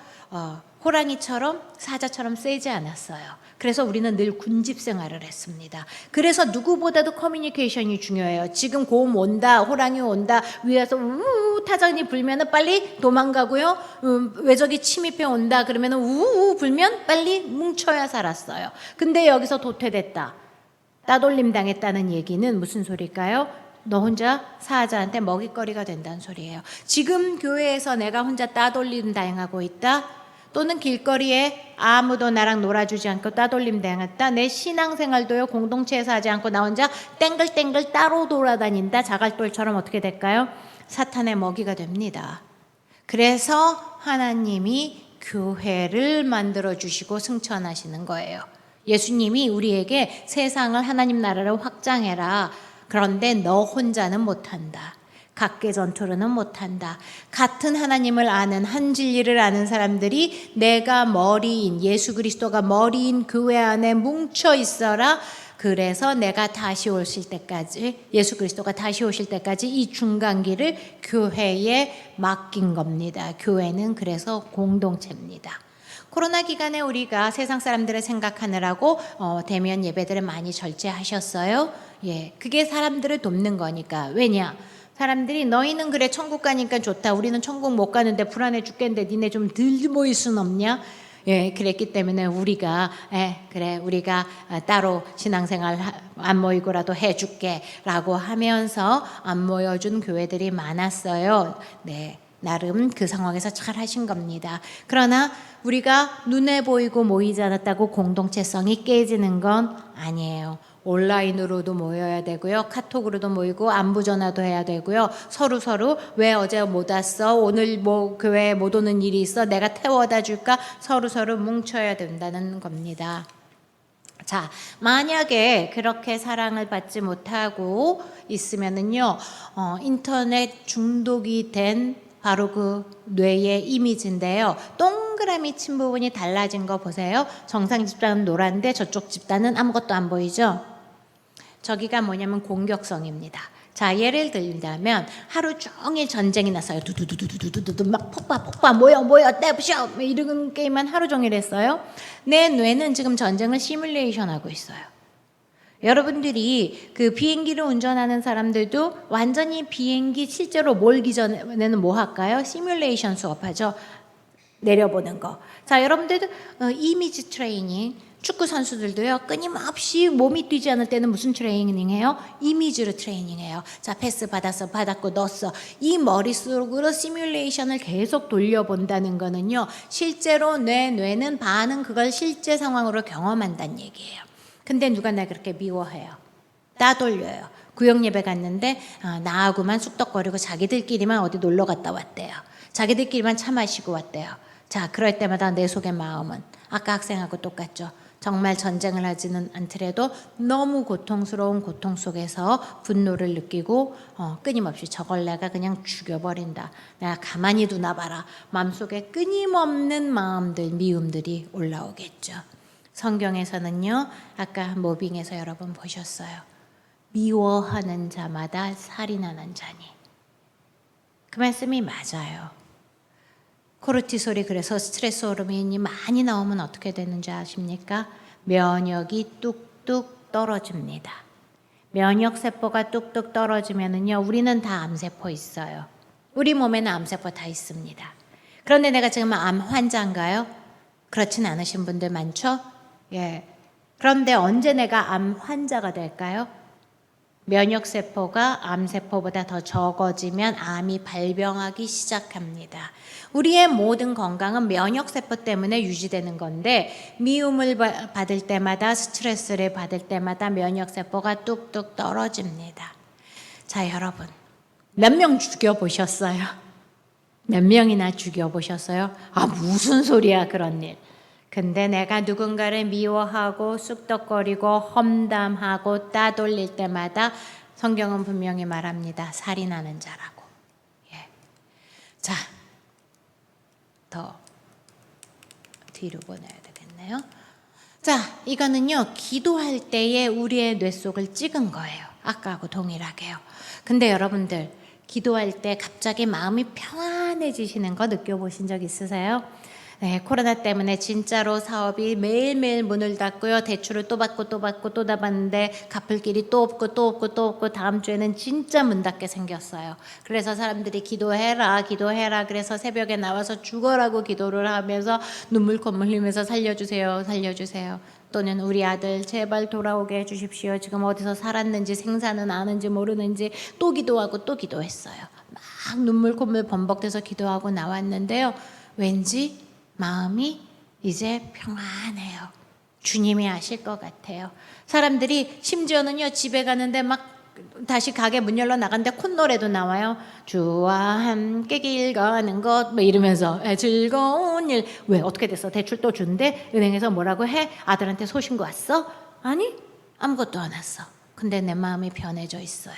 호랑이처럼 사자처럼 세지 않았어요. 그래서 우리는 늘 군집 생활을 했습니다. 그래서 누구보다도 커뮤니케이션이 중요해요. 지금 곰 온다, 호랑이 온다, 위에서 우우 타전이 불면은 빨리 도망가고요. 외적이 침입해 온다 그러면은 우우 불면 빨리 뭉쳐야 살았어요. 근데 여기서 도태됐다, 따돌림 당했다는 얘기는 무슨 소리일까요? 너 혼자 사자한테 먹잇거리가 된다는 소리예요. 지금 교회에서 내가 혼자 따돌림 당하고 있다, 또는 길거리에 아무도 나랑 놀아주지 않고 따돌림 당했다, 내 신앙생활도요, 공동체에서 하지 않고 나 혼자 땡글땡글 따로 돌아다닌다, 자갈돌처럼 어떻게 될까요? 사탄의 먹이가 됩니다. 그래서 하나님이 교회를 만들어주시고 승천하시는 거예요. 예수님이 우리에게 세상을, 하나님 나라를 확장해라, 그런데 너 혼자는 못한다. 각계 전투로는 못한다. 같은 하나님을 아는 한 진리를 아는 사람들이 내가 머리인 예수 그리스도가 머리인 교회 안에 뭉쳐 있어라. 그래서 내가 다시 오실 때까지 예수 그리스도가 다시 오실 때까지 이 중간기를 교회에 맡긴 겁니다. 교회는 그래서 공동체입니다. 코로나 기간에 우리가 세상 사람들을 생각하느라고 대면 예배들을 많이 절제하셨어요. 예, 그게 사람들을 돕는 거니까. 왜냐? 사람들이 너희는 그래 천국 가니까 좋다. 우리는 천국 못 가는데 불안해 죽겠는데 니네 좀 덜 모일 순 없냐? 예, 그랬기 때문에 우리가 그래 우리가 따로 신앙생활 안 모이고라도 해줄게라고 하면서 안 모여준 교회들이 많았어요. 네, 나름 그 상황에서 잘 하신 겁니다. 그러나 우리가 눈에 보이고 모이지 않았다고 공동체성이 깨지는 건 아니에요. 온라인으로도 모여야 되고요. 카톡으로도 모이고 안부 전화도 해야 되고요. 서로 왜 어제 못 왔어? 오늘 뭐 교회에 못 오는 일이 있어? 내가 태워다 줄까? 서로 뭉쳐야 된다는 겁니다. 자, 만약에 그렇게 사랑을 받지 못하고 있으면은요, 인터넷 중독이 된 바로 그 뇌의 이미지인데요. 동그라미 친 부분이 달라진 거 보세요. 정상 집단은 노란데 저쪽 집단은 아무것도 안 보이죠? 저기가 뭐냐면 공격성입니다. 자, 예를 들자면 하루 종일 전쟁이 났어요. 두두두두두두두 막 폭파 모여 떼부셔 이런 게임만 하루 종일 했어요. 내 뇌는 지금 전쟁을 시뮬레이션 하고 있어요. 여러분들이 그 비행기를 운전하는 사람들도 완전히 비행기 실제로 몰기 전에는 뭐 할까요? 시뮬레이션 수업하죠. 내려보는 거. 자, 여러분들도 이미지 트레이닝, 축구 선수들도요, 끊임없이 몸이 뛰지 않을 때는 무슨 트레이닝해요? 이미지로 트레이닝해요. 자, 패스 받았고 넣었어. 이 머릿속으로 시뮬레이션을 계속 돌려본다는 거는요, 실제로 내 뇌는 반은 그걸 실제 상황으로 경험한다는 얘기예요. 근데 누가 나 그렇게 미워해요. 따돌려요. 구역 예배 갔는데 나하고만 쑥덕거리고 자기들끼리만 어디 놀러 갔다 왔대요. 자기들끼리만 차 마시고 왔대요. 자, 그럴 때마다 내 속의 마음은 아까 학생하고 똑같죠. 정말 전쟁을 하지는 않더라도 너무 고통스러운 고통 속에서 분노를 느끼고 끊임없이 저걸 내가 그냥 죽여버린다. 내가 가만히 두나봐라. 마음속에 끊임없는 마음들, 미움들이 올라오겠죠. 성경에서는요, 아까 모빙에서 여러분 보셨어요. 미워하는 자마다 살인하는 자니. 그 말씀이 맞아요. 코르티솔이 그래서 스트레스 호르몬이 많이 나오면 어떻게 되는지 아십니까? 면역이 뚝뚝 떨어집니다. 면역세포가 뚝뚝 떨어지면은요, 우리는 다 암세포 있어요. 우리 몸에는 암세포 다 있습니다. 그런데 내가 지금 암 환자인가요? 그렇진 않으신 분들 많죠? 예. 그런데 언제 내가 암 환자가 될까요? 면역세포가 암세포보다 더 적어지면 암이 발병하기 시작합니다. 우리의 모든 건강은 면역세포 때문에 유지되는 건데 미움을 받을 때마다 스트레스를 받을 때마다 면역세포가 뚝뚝 떨어집니다. 자, 여러분, 몇 명 죽여보셨어요? 몇 명이나 죽여보셨어요? 아, 무슨 소리야 그런 일. 근데 내가 누군가를 미워하고 쑥덕거리고 험담하고 따돌릴 때마다 성경은 분명히 말합니다. 살인하는 자라고. 예. 자, 더 뒤로 보내야 되겠네요. 자, 이거는요, 기도할 때에 우리의 뇌 속을 찍은 거예요. 아까하고 동일하게요. 근데 여러분들, 기도할 때 갑자기 마음이 평안해지시는 거 느껴보신 적 있으세요? 네, 코로나 때문에 진짜로 사업이 매일매일 문을 닫고요. 대출을 또 받고 또 받았는데 갚을 길이 또 없고 다음 주에는 진짜 문 닫게 생겼어요. 그래서 사람들이 기도해라 그래서 새벽에 나와서 죽어라고 기도를 하면서 눈물 콧물 흘리면서 살려주세요. 또는 우리 아들 제발 돌아오게 해주십시오. 지금 어디서 살았는지 생사는 아는지 모르는지 또 기도하고 또 기도했어요. 막 눈물 콧물 범벅돼서 기도하고 나왔는데요. 왠지 마음이 이제 평안해요. 주님이 아실 것 같아요. 사람들이 심지어는요, 집에 가는데 막 다시 가게 문 열러 나갔는데 콧노래도 나와요. 주와 함께 길 가는 것 뭐 이러면서 즐거운 일. 왜 어떻게 됐어? 대출 또 준대? 은행에서 뭐라고 해? 아들한테 소신고 왔어? 아니, 아무것도 안 왔어. 근데 내 마음이 편해져 있어요.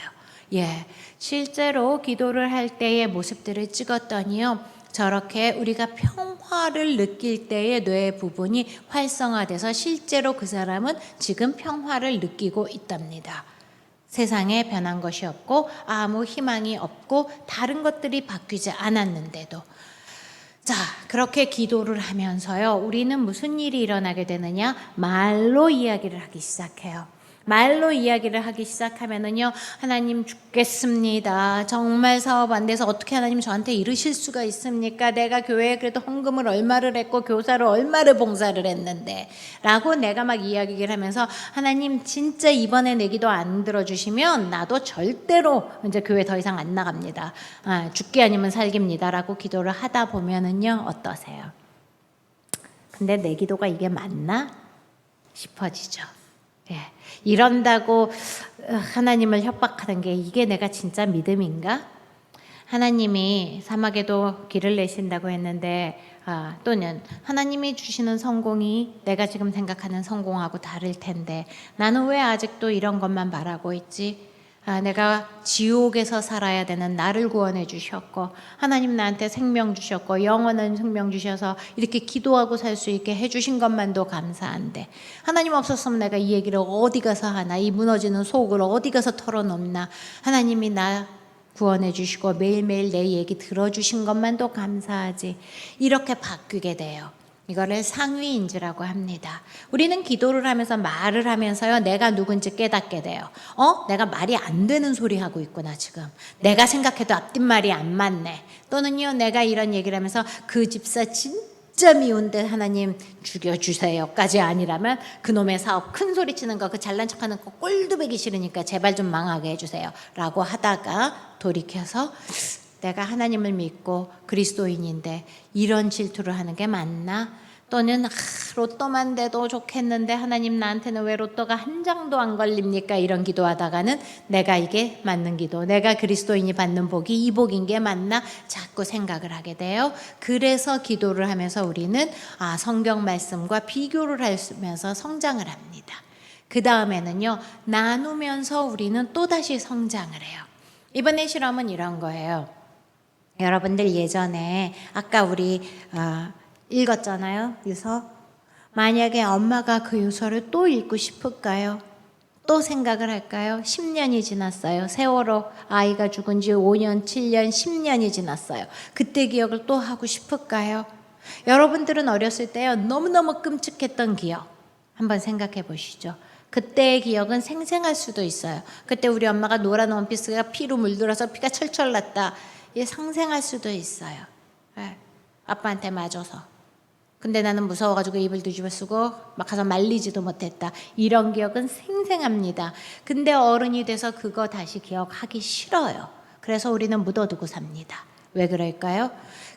예, 실제로 기도를 할 때의 모습들을 찍었더니요. 저렇게 우리가 평화를 느낄 때의 뇌 부분이 활성화돼서 실제로 그 사람은 지금 평화를 느끼고 있답니다. 세상에 변한 것이 없고 아무 희망이 없고 다른 것들이 바뀌지 않았는데도. 자, 그렇게 기도를 하면서요. 우리는 무슨 일이 일어나게 되느냐? 말로 이야기를 하기 시작해요. 말로 이야기를 하기 시작하면은요, 하나님 죽겠습니다. 정말 사업 안 돼서 어떻게 하나님 저한테 이러실 수가 있습니까? 내가 교회에 그래도 헌금을 얼마를 했고 교사를 얼마를 봉사를 했는데 라고 내가 막 이야기를 하면서 하나님 진짜 이번에 내 기도 안 들어주시면 나도 절대로 이제 교회 더 이상 안 나갑니다. 죽기 아니면 살깁니다. 라고 기도를 하다 보면은요, 어떠세요? 근데 내 기도가 이게 맞나? 싶어지죠. 예, 이런다고 하나님을 협박하는 게 이게 내가 진짜 믿음인가? 하나님이 사막에도 길을 내신다고 했는데 또는 하나님이 주시는 성공이 내가 지금 생각하는 성공하고 다를 텐데 나는 왜 아직도 이런 것만 바라고 있지? 내가 지옥에서 살아야 되는 나를 구원해 주셨고 하나님 나한테 생명 주셨고 영원한 생명 주셔서 이렇게 기도하고 살 수 있게 해주신 것만도 감사한데 하나님 없었으면 내가 이 얘기를 어디 가서 하나, 이 무너지는 속을 어디 가서 털어놓나. 하나님이 나 구원해 주시고 매일매일 내 얘기 들어주신 것만도 감사하지. 이렇게 바뀌게 돼요. 이거를 상위인지라고 합니다. 우리는 기도를 하면서 말을 하면서요, 내가 누군지 깨닫게 돼요. 내가 말이 안 되는 소리 하고 있구나 지금. 내가 생각해도 앞뒷말이 안 맞네. 또는요, 내가 이런 얘기를 하면서 그 집사 진짜 미운데 하나님 죽여주세요까지 아니라면 그놈의 사업 큰 소리 치는 거, 그 잘난 척하는 거 꼴도 보기 싫으니까 제발 좀 망하게 해주세요 라고 하다가 돌이켜서 내가 하나님을 믿고 그리스도인인데 이런 질투를 하는 게 맞나? 또는 로또만 돼도 좋겠는데 하나님 나한테는 왜 로또가 한 장도 안 걸립니까? 이런 기도하다가는 내가 이게 맞는 기도, 내가 그리스도인이 받는 복이 이 복인 게 맞나? 자꾸 생각을 하게 돼요. 그래서 기도를 하면서 우리는 성경 말씀과 비교를 하면서 성장을 합니다. 그 다음에는요, 나누면서 우리는 또다시 성장을 해요. 이번에 실험은 이런 거예요. 여러분들 예전에 아까 우리 읽었잖아요, 유서. 만약에 엄마가 그 유서를 또 읽고 싶을까요? 또 생각을 할까요? 10년이 지났어요. 세월호 아이가 죽은 지 5년, 7년, 10년이 지났어요. 그때 기억을 또 하고 싶을까요? 여러분들은 어렸을 때요, 너무너무 끔찍했던 기억 한번 생각해 보시죠. 그때의 기억은 생생할 수도 있어요. 그때 우리 엄마가 노란 원피스가 피로 물들어서 피가 철철 났다. 이게 상생할 수도 있어요. 네. 아빠한테 맞아서. 근데 나는 무서워가지고 입을 뒤집어 쓰고 막 가서 말리지도 못했다. 이런 기억은 생생합니다. 근데 어른이 돼서 그거 다시 기억하기 싫어요. 그래서 우리는 묻어두고 삽니다. 왜 그럴까요?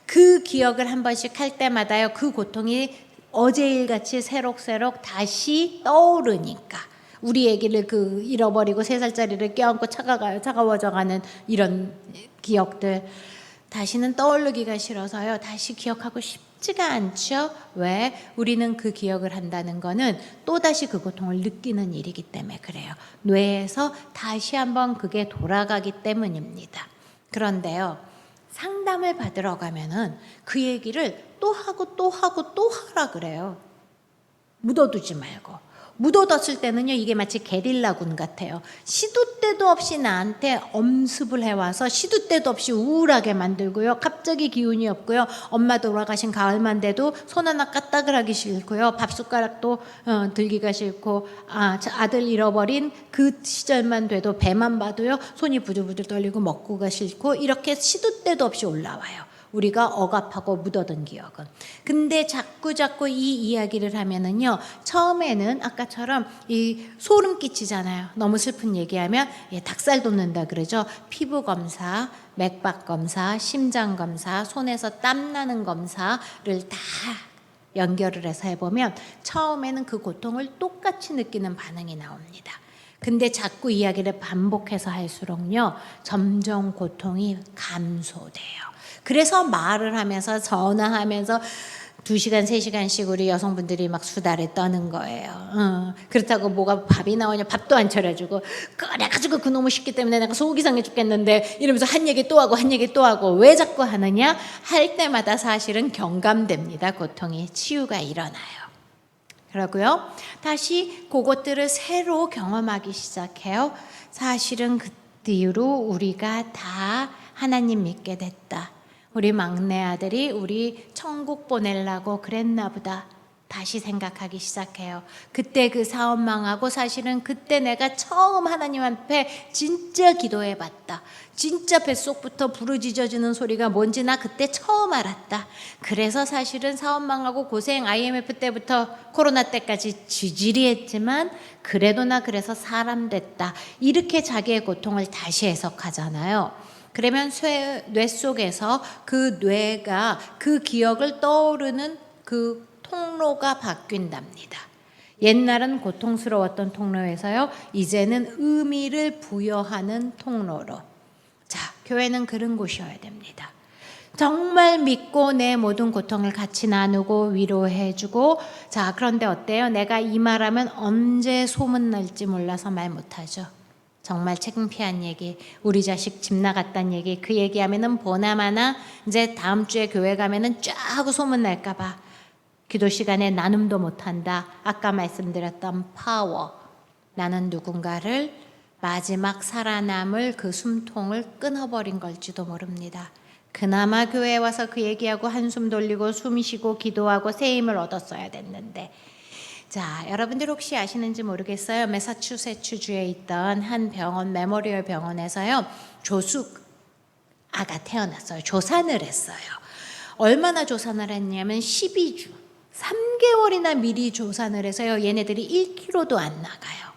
그 기억을 한 번씩 할 때마다요, 그 고통이 어제 일같이 새록새록 다시 떠오르니까 우리 애기를 그 잃어버리고 3살짜리를 껴안고 차가워져가는 이런 기억들 다시는 떠오르기가 싫어서요, 다시 기억하고 싶지가 않죠. 왜? 우리는 그 기억을 한다는 거는 또다시 그 고통을 느끼는 일이기 때문에 그래요. 뇌에서 다시 한번 그게 돌아가기 때문입니다. 그런데요, 상담을 받으러 가면은 그 얘기를 또 하고 또 하고 또 하라 그래요. 묻어두지 말고. 묻어뒀을 때는요, 이게 마치 게릴라군 같아요. 시도 때도 없이 나한테 엄습을 해와서 시도 때도 없이 우울하게 만들고요, 갑자기 기운이 없고요, 엄마 돌아가신 가을만 돼도 손 하나 까딱을 하기 싫고요, 밥숟가락도 들기가 싫고, 아들 잃어버린 그 시절만 돼도 배만 봐도요 손이 부들부들 떨리고 먹고가 싫고, 이렇게 시도 때도 없이 올라와요. 우리가 억압하고 묻어둔 기억은. 근데 자꾸 이 이야기를 하면은요, 처음에는 아까처럼 이 소름 끼치잖아요. 너무 슬픈 얘기하면 닭살 돋는다 그러죠. 피부 검사, 맥박 검사, 심장 검사, 손에서 땀 나는 검사를 다 연결을 해서 해보면 처음에는 그 고통을 똑같이 느끼는 반응이 나옵니다. 근데 자꾸 이야기를 반복해서 할수록요, 점점 고통이 감소돼요. 그래서 말을 하면서 전화하면서 2시간, 3시간씩 우리 여성분들이 막 수다를 떠는 거예요. 그렇다고 뭐가 밥이 나오냐, 밥도 안 차려주고, 그래가지고 그놈의 시기 때문에 내가 속이 상해 죽겠는데 이러면서 한 얘기 또 하고 한 얘기 또 하고 왜 자꾸 하느냐 할 때마다 사실은 경감됩니다. 고통이 치유가 일어나요. 그러고요. 다시 그것들을 새로 경험하기 시작해요. 사실은 그 뒤로 우리가 다 하나님 믿게 됐다. 우리 막내 아들이 우리 천국 보내려고 그랬나 보다. 다시 생각하기 시작해요. 그때 그 사업 망하고 사실은 그때 내가 처음 하나님 앞에 진짜 기도해봤다. 진짜 뱃속부터 부르짖어지는 소리가 뭔지 나 그때 처음 알았다. 그래서 사실은 사업 망하고 고생 IMF 때부터 코로나 때까지 지지리 했지만 그래도 나 그래서 사람 됐다. 이렇게 자기의 고통을 다시 해석하잖아요. 그러면 뇌 속에서 그 뇌가 그 기억을 떠오르는 그 통로가 바뀐답니다. 옛날은 고통스러웠던 통로에서요, 이제는 의미를 부여하는 통로로. 자, 교회는 그런 곳이어야 됩니다. 정말 믿고 내 모든 고통을 같이 나누고 위로해주고, 자, 그런데 어때요? 내가 이 말하면 언제 소문날지 몰라서 말 못하죠. 정말 창피한 얘기, 우리 자식 집 나갔다는 얘기, 그 얘기하면은 보나마나 이제 다음 주에 교회 가면은 쫙 하고 소문날까봐 기도 시간에 나눔도 못한다. 아까 말씀드렸던 파워. 나는 누군가를 마지막 살아남을 그 숨통을 끊어버린 걸지도 모릅니다. 그나마 교회에 와서 그 얘기하고 한숨 돌리고 숨 쉬고 기도하고 새 힘을 얻었어야 됐는데, 자, 여러분들 혹시 아시는지 모르겠어요. 매사추세츠주에 있던 한 병원, 메모리얼 병원에서요, 조숙아가 태어났어요. 조산을 했어요. 얼마나 조산을 했냐면 12주. 3개월이나 미리 조산을 해서요, 얘네들이 1kg도 안 나가요.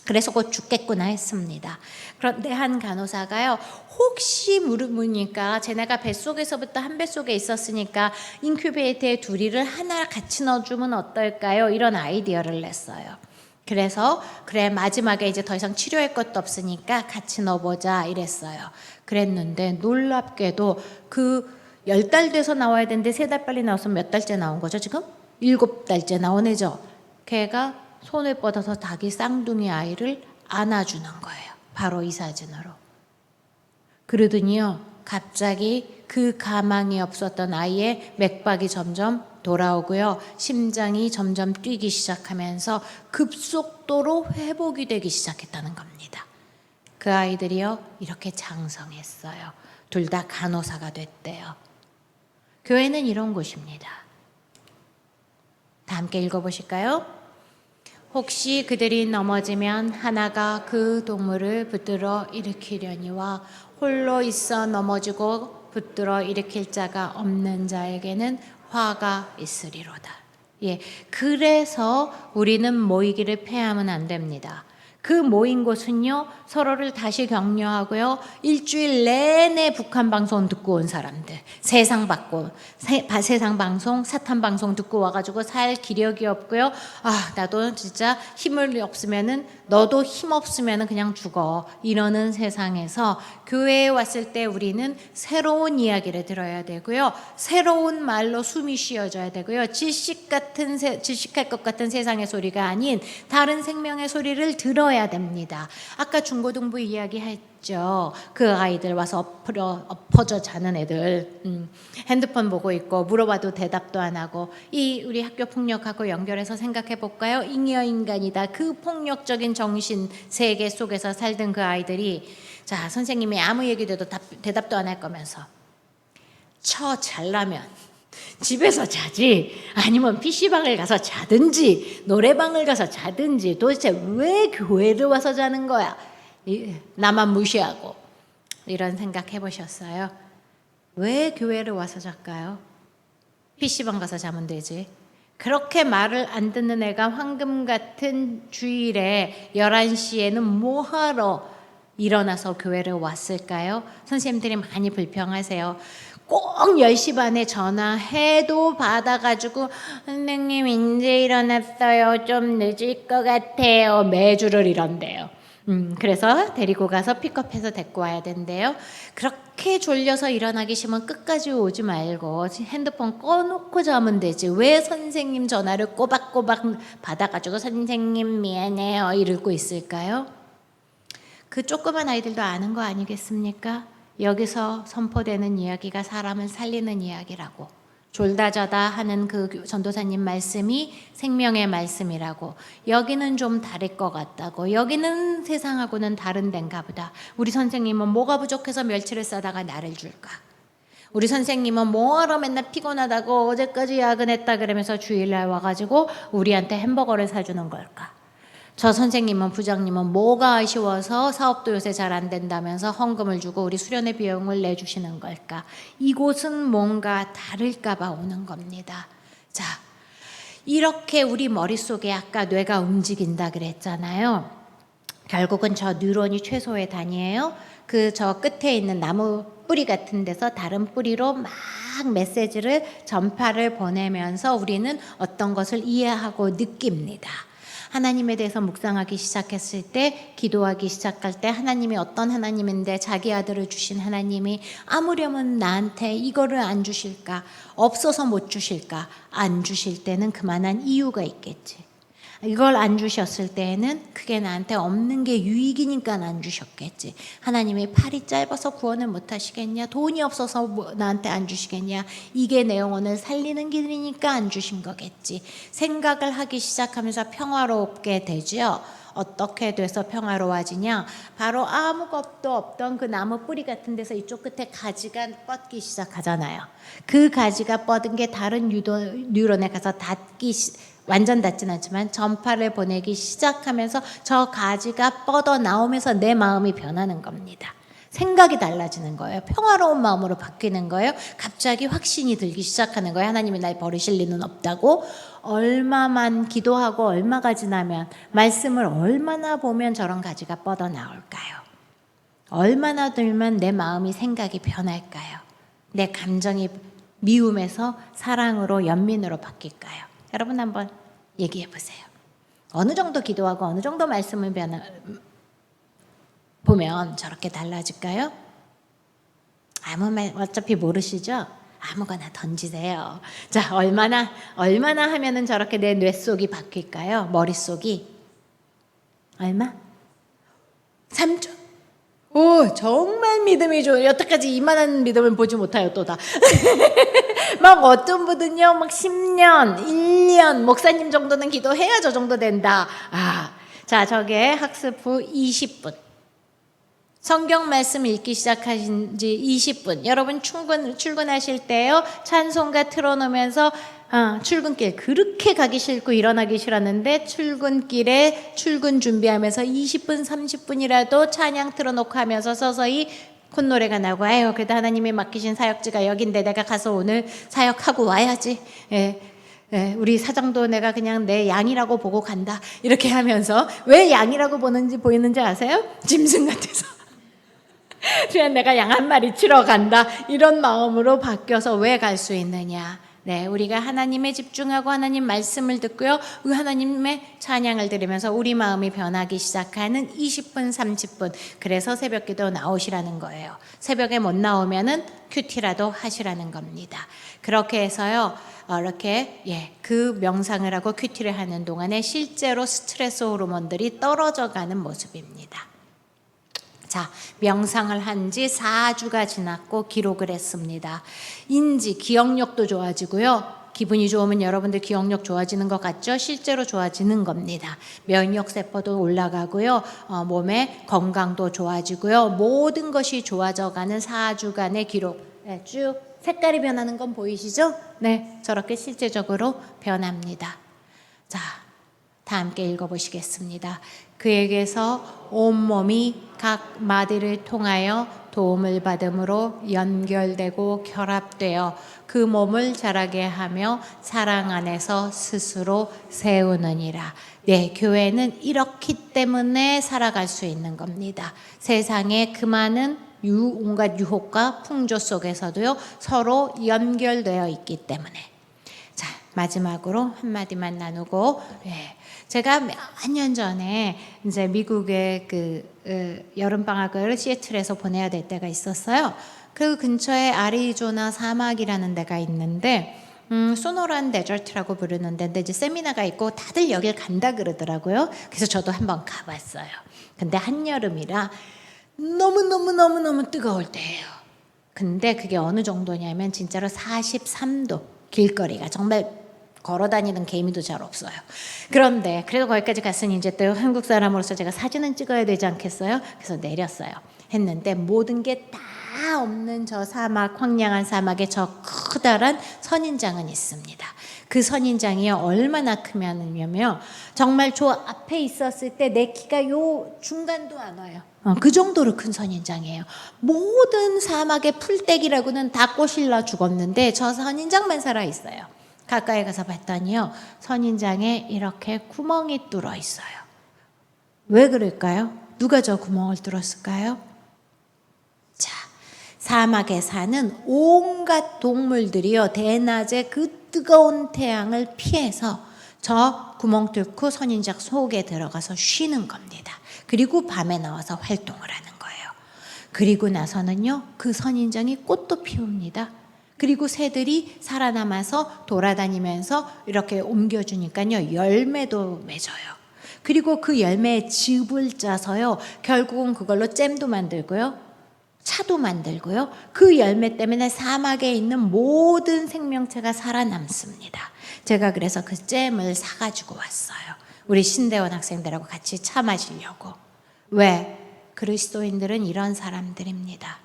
그래서 곧 죽겠구나 했습니다. 그런데 한 간호사가요, 혹시 물으니까 쟤네가 뱃속에서부터 한 뱃속에 있었으니까 인큐베이터에 둘이를 하나 같이 넣어주면 어떨까요? 이런 아이디어를 냈어요. 그래서 그래, 마지막에 이제 더 이상 치료할 것도 없으니까 같이 넣어보자 이랬어요. 그랬는데 놀랍게도 그 10달 돼서 나와야 되는데 3달 빨리 나와서 몇 달째 나온 거죠 지금? 7달째 나온 애죠. 걔가 손을 뻗어서 닭이 쌍둥이 아이를 안아주는 거예요. 바로 이 사진으로. 그러더니요, 갑자기 그 가망이 없었던 아이의 맥박이 점점 돌아오고요, 심장이 점점 뛰기 시작하면서 급속도로 회복이 되기 시작했다는 겁니다. 그 아이들이요, 이렇게 장성했어요. 둘 다 간호사가 됐대요. 교회는 이런 곳입니다. 다 함께 읽어보실까요? 혹시 그들이 넘어지면 하나가 그 동물을 붙들어 일으키려니와 홀로 있어 넘어지고 붙들어 일으킬 자가 없는 자에게는 화가 있으리로다. 예, 그래서 우리는 모이기를 패하면 안 됩니다. 그 모인 곳은요, 서로를 다시 격려하고요, 일주일 내내 북한 방송 듣고 온 사람들, 세상 방송, 사탄 방송 듣고 와가지고 살 기력이 없고요, 아, 나도 진짜 힘을 없으면은, 너도 힘 없으면은 그냥 죽어, 이러는 세상에서 교회에 왔을 때 우리는 새로운 이야기를 들어야 되고요, 새로운 말로 숨이 쉬어져야 되고요, 질식할 것 같은 세상의 소리가 아닌 다른 생명의 소리를 들어야 됩니다. 아까 중고등부 이야기했죠. 그 아이들 와서 엎어져 자는 애들, 핸드폰 보고 있고 물어봐도 대답도 안 하고, 이 우리 학교 폭력하고 연결해서 생각해 볼까요? 잉여 인간이다. 그 폭력적인 정신 세계 속에서 살던 그 아이들이, 자, 선생님이 아무 얘기도 해도 대답도 안 할 거면서 잘라면 집에서 자지, 아니면 PC방을 가서 자든지 노래방을 가서 자든지, 도대체 왜 교회를 와서 자는 거야? 나만 무시하고. 이런 생각 해보셨어요? 왜 교회를 와서 잘까요? PC방 가서 자면 되지. 그렇게 말을 안 듣는 애가 황금 같은 주일에 11시에는 뭐하러 일어나서 교회를 왔을까요? 선생님들이 많이 불평하세요. 꼭 10시 반에 전화해도 받아가지고 선생님 이제 일어났어요. 좀 늦을 것 같아요. 매주를 이런대요. 그래서 데리고 가서 픽업해서 데리고 와야 된대요. 그렇게 졸려서 일어나기 싫으면 끝까지 오지 말고 핸드폰 꺼놓고 자면 되지. 왜 선생님 전화를 꼬박꼬박 받아가지고 선생님 미안해요 이러고 있을까요? 그 조그만 아이들도 아는 거 아니겠습니까? 여기서 선포되는 이야기가 사람을 살리는 이야기라고. 졸다 자다 하는 그 전도사님 말씀이 생명의 말씀이라고. 여기는 좀 다를 것 같다고. 여기는 세상하고는 다른 데인가 보다. 우리 선생님은 뭐가 부족해서 멸치를 싸다가 나를 줄까? 우리 선생님은 뭐하러 맨날 피곤하다고 어제까지 야근했다 그러면서 주일날 와가지고 우리한테 햄버거를 사주는 걸까? 저 선생님은 부장님은 뭐가 아쉬워서 사업도 요새 잘 안 된다면서 헌금을 주고 우리 수련회 비용을 내주시는 걸까? 이곳은 뭔가 다를까 봐 오는 겁니다. 자, 이렇게 우리 머릿속에 아까 뇌가 움직인다 그랬잖아요. 결국은 저 뉴런이 최소의 단위예요. 그 저 끝에 있는 나무 뿌리 같은 데서 다른 뿌리로 막 메시지를 전파를 보내면서 우리는 어떤 것을 이해하고 느낍니다. 하나님에 대해서 묵상하기 시작했을 때, 기도하기 시작할 때 하나님이 어떤 하나님인데 자기 아들을 주신 하나님이 아무려면 나한테 이거를 안 주실까? 없어서 못 주실까? 안 주실 때는 그만한 이유가 있겠지. 이걸 안 주셨을 때에는 그게 나한테 없는 게 유익이니까 안 주셨겠지. 하나님이 팔이 짧아서 구원을 못 하시겠냐? 돈이 없어서 나한테 안 주시겠냐? 이게 내 영혼을 살리는 길이니까 안 주신 거겠지. 생각을 하기 시작하면서 평화롭게 되죠. 어떻게 돼서 평화로워지냐? 바로 아무것도 없던 그 나무 뿌리 같은 데서 이쪽 끝에 가지가 뻗기 시작하잖아요. 그 가지가 뻗은 게 다른 뉴런에 가서 완전 닿진 않지만 전파를 보내기 시작하면서 저 가지가 뻗어 나오면서 내 마음이 변하는 겁니다. 생각이 달라지는 거예요. 평화로운 마음으로 바뀌는 거예요. 갑자기 확신이 들기 시작하는 거예요. 하나님이 날 버리실 리는 없다고. 얼마만 기도하고 얼마가 지나면, 말씀을 얼마나 보면 저런 가지가 뻗어 나올까요? 얼마나 들면 내 마음이 생각이 변할까요? 내 감정이 미움에서 사랑으로 연민으로 바뀔까요? 여러분 한번 얘기해 보세요. 어느 정도 기도하고 어느 정도 말씀을 보면 저렇게 달라질까요? 아무 말 어차피 모르시죠? 아무거나 던지세요. 자, 얼마나 하면은 저렇게 내 뇌 속이 바뀔까요? 머릿속이 얼마? 3초? 오, 정말 믿음이 좋아요. 여태까지 이만한 믿음을 보지 못하여 또다. 막 어떤 분은요, 막 10년, 1년, 목사님 정도는 기도해야 저 정도 된다. 자, 저게 학습 후 20분. 성경 말씀 읽기 시작하신 지 20분. 여러분 출근하실 때요, 찬송가 틀어놓으면서 출근길 그렇게 가기 싫고 일어나기 싫었는데 출근길에 출근 준비하면서 20분 30분이라도 찬양 틀어놓고 하면서 서서히 콧노래가 나고, 아유 그래도 하나님이 맡기신 사역지가 여긴데 내가 가서 오늘 사역하고 와야지. 우리 사장도 내가 그냥 내 양이라고 보고 간다. 이렇게 하면서 왜 양이라고 보이는지 아세요? 짐승 같아서. 그냥 내가 양 한 마리 치러 간다. 이런 마음으로 바뀌어서 왜 갈 수 있느냐? 네, 우리가 하나님에 집중하고 하나님 말씀을 듣고요, 그 하나님의 찬양을 들으면서 우리 마음이 변하기 시작하는 20분, 30분. 그래서 새벽기도 나오시라는 거예요. 새벽에 못 나오면은 큐티라도 하시라는 겁니다. 그렇게 해서요, 이렇게 그 명상을 하고 큐티를 하는 동안에 실제로 스트레스 호르몬들이 떨어져가는 모습입니다. 자, 명상을 한 지 4주가 지났고 기록을 했습니다. 기억력도 좋아지고요. 기분이 좋으면 여러분들 기억력 좋아지는 것 같죠? 실제로 좋아지는 겁니다. 면역세포도 올라가고요. 몸의 건강도 좋아지고요. 모든 것이 좋아져가는 4주간의 기록. 쭉 색깔이 변하는 건 보이시죠? 네, 저렇게 실제적으로 변합니다. 자, 다 함께 읽어보시겠습니다. 그에게서 온몸이 각 마디를 통하여 도움을 받음으로 연결되고 결합되어 그 몸을 자라게 하며 사랑 안에서 스스로 세우느니라. 네, 교회는 이렇기 때문에 살아갈 수 있는 겁니다. 세상에 그 많은 온갖 유혹과 풍조 속에서도요, 서로 연결되어 있기 때문에. 자, 마지막으로 한마디만 나누고, 제가 몇 년 전에 이제 미국의 여름방학을 시애틀에서 보내야 될 때가 있었어요. 그 근처에 아리조나 사막이라는 데가 있는데, 소노란 데저트라고 부르는데, 근데 이제 세미나가 있고 다들 여길 간다 그러더라고요. 그래서 저도 한번 가봤어요. 근데 한여름이라 너무 뜨거울 때예요. 근데 그게 어느 정도냐면 진짜로 43도, 길거리가 정말 걸어다니는 개미도 잘 없어요. 그런데 그래도 거기까지 갔으니 이제 또 한국 사람으로서 제가 사진은 찍어야 되지 않겠어요? 그래서 내렸어요. 했는데 모든 게 다 없는 저 사막, 황량한 사막에 저 커다란 선인장은 있습니다. 그 선인장이 얼마나 크냐면요, 정말 저 앞에 있었을 때 내 키가 요 중간도 안 와요. 그 정도로 큰 선인장이에요. 모든 사막의 풀떼기라고는 다 꼬실러 죽었는데 저 선인장만 살아 있어요. 가까이 가서 봤더니요, 선인장에 이렇게 구멍이 뚫어 있어요. 왜 그럴까요? 누가 저 구멍을 뚫었을까요? 자, 사막에 사는 온갖 동물들이요, 대낮에 그 뜨거운 태양을 피해서 저 구멍 뚫고 선인장 속에 들어가서 쉬는 겁니다. 그리고 밤에 나와서 활동을 하는 거예요. 그리고 나서는요, 그 선인장이 꽃도 피웁니다. 그리고 새들이 살아남아서 돌아다니면서 이렇게 옮겨주니까요, 열매도 맺어요. 그리고 그 열매에 즙을 짜서요, 결국은 그걸로 잼도 만들고요, 차도 만들고요, 그 열매 때문에 사막에 있는 모든 생명체가 살아남습니다. 제가 그래서 그 잼을 사가지고 왔어요. 우리 신대원 학생들하고 같이 차 마시려고. 왜? 그리스도인들은 이런 사람들입니다.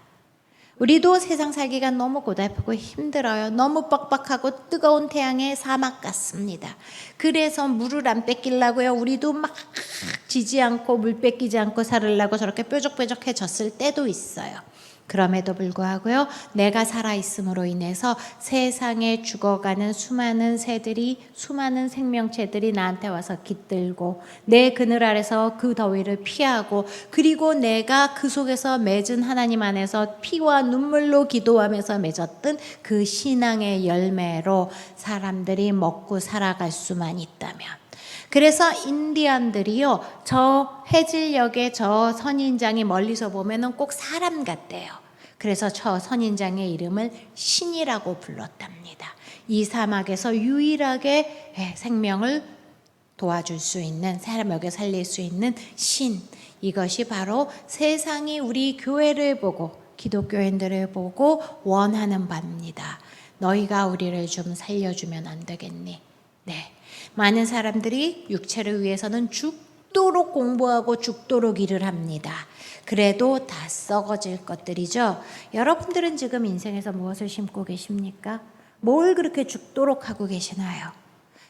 우리도 세상 살기가 너무 고달프고 힘들어요. 너무 빡빡하고 뜨거운 태양의 사막 같습니다. 그래서 물을 안 뺏기려고요, 우리도 막 지지 않고 물 뺏기지 않고 살으려고 저렇게 뾰족뾰족해졌을 때도 있어요. 그럼에도 불구하고요, 내가 살아있음으로 인해서 세상에 죽어가는 수많은 새들이, 수많은 생명체들이 나한테 와서 깃들고 내 그늘 아래서 그 더위를 피하고, 그리고 내가 그 속에서 맺은 하나님 안에서 피와 눈물로 기도하면서 맺었던 그 신앙의 열매로 사람들이 먹고 살아갈 수만 있다면, 그래서 인디언들이요, 저 해질녘에 저 선인장이 멀리서 보면은 꼭 사람 같대요. 그래서 저 선인장의 이름을 신이라고 불렀답니다. 이 사막에서 유일하게 생명을 도와줄 수 있는, 사람 먹여 살릴 수 있는 신, 이것이 바로 세상이 우리 교회를 보고 기독교인들을 보고 원하는 바입니다. 너희가 우리를 좀 살려주면 안 되겠니? 네. 많은 사람들이 육체를 위해서는 죽도록 공부하고 죽도록 일을 합니다. 그래도 다 썩어질 것들이죠. 여러분들은 지금 인생에서 무엇을 심고 계십니까? 뭘 그렇게 죽도록 하고 계시나요?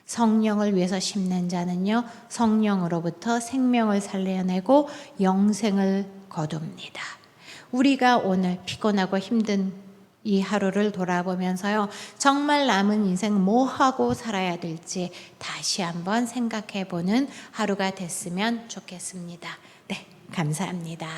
성령을 위해서 심는 자는요, 성령으로부터 생명을 살려내고 영생을 거둡니다. 우리가 오늘 피곤하고 힘든 이 하루를 돌아보면서요, 정말 남은 인생 뭐 하고 살아야 될지 다시 한번 생각해 보는 하루가 됐으면 좋겠습니다. 네, 감사합니다.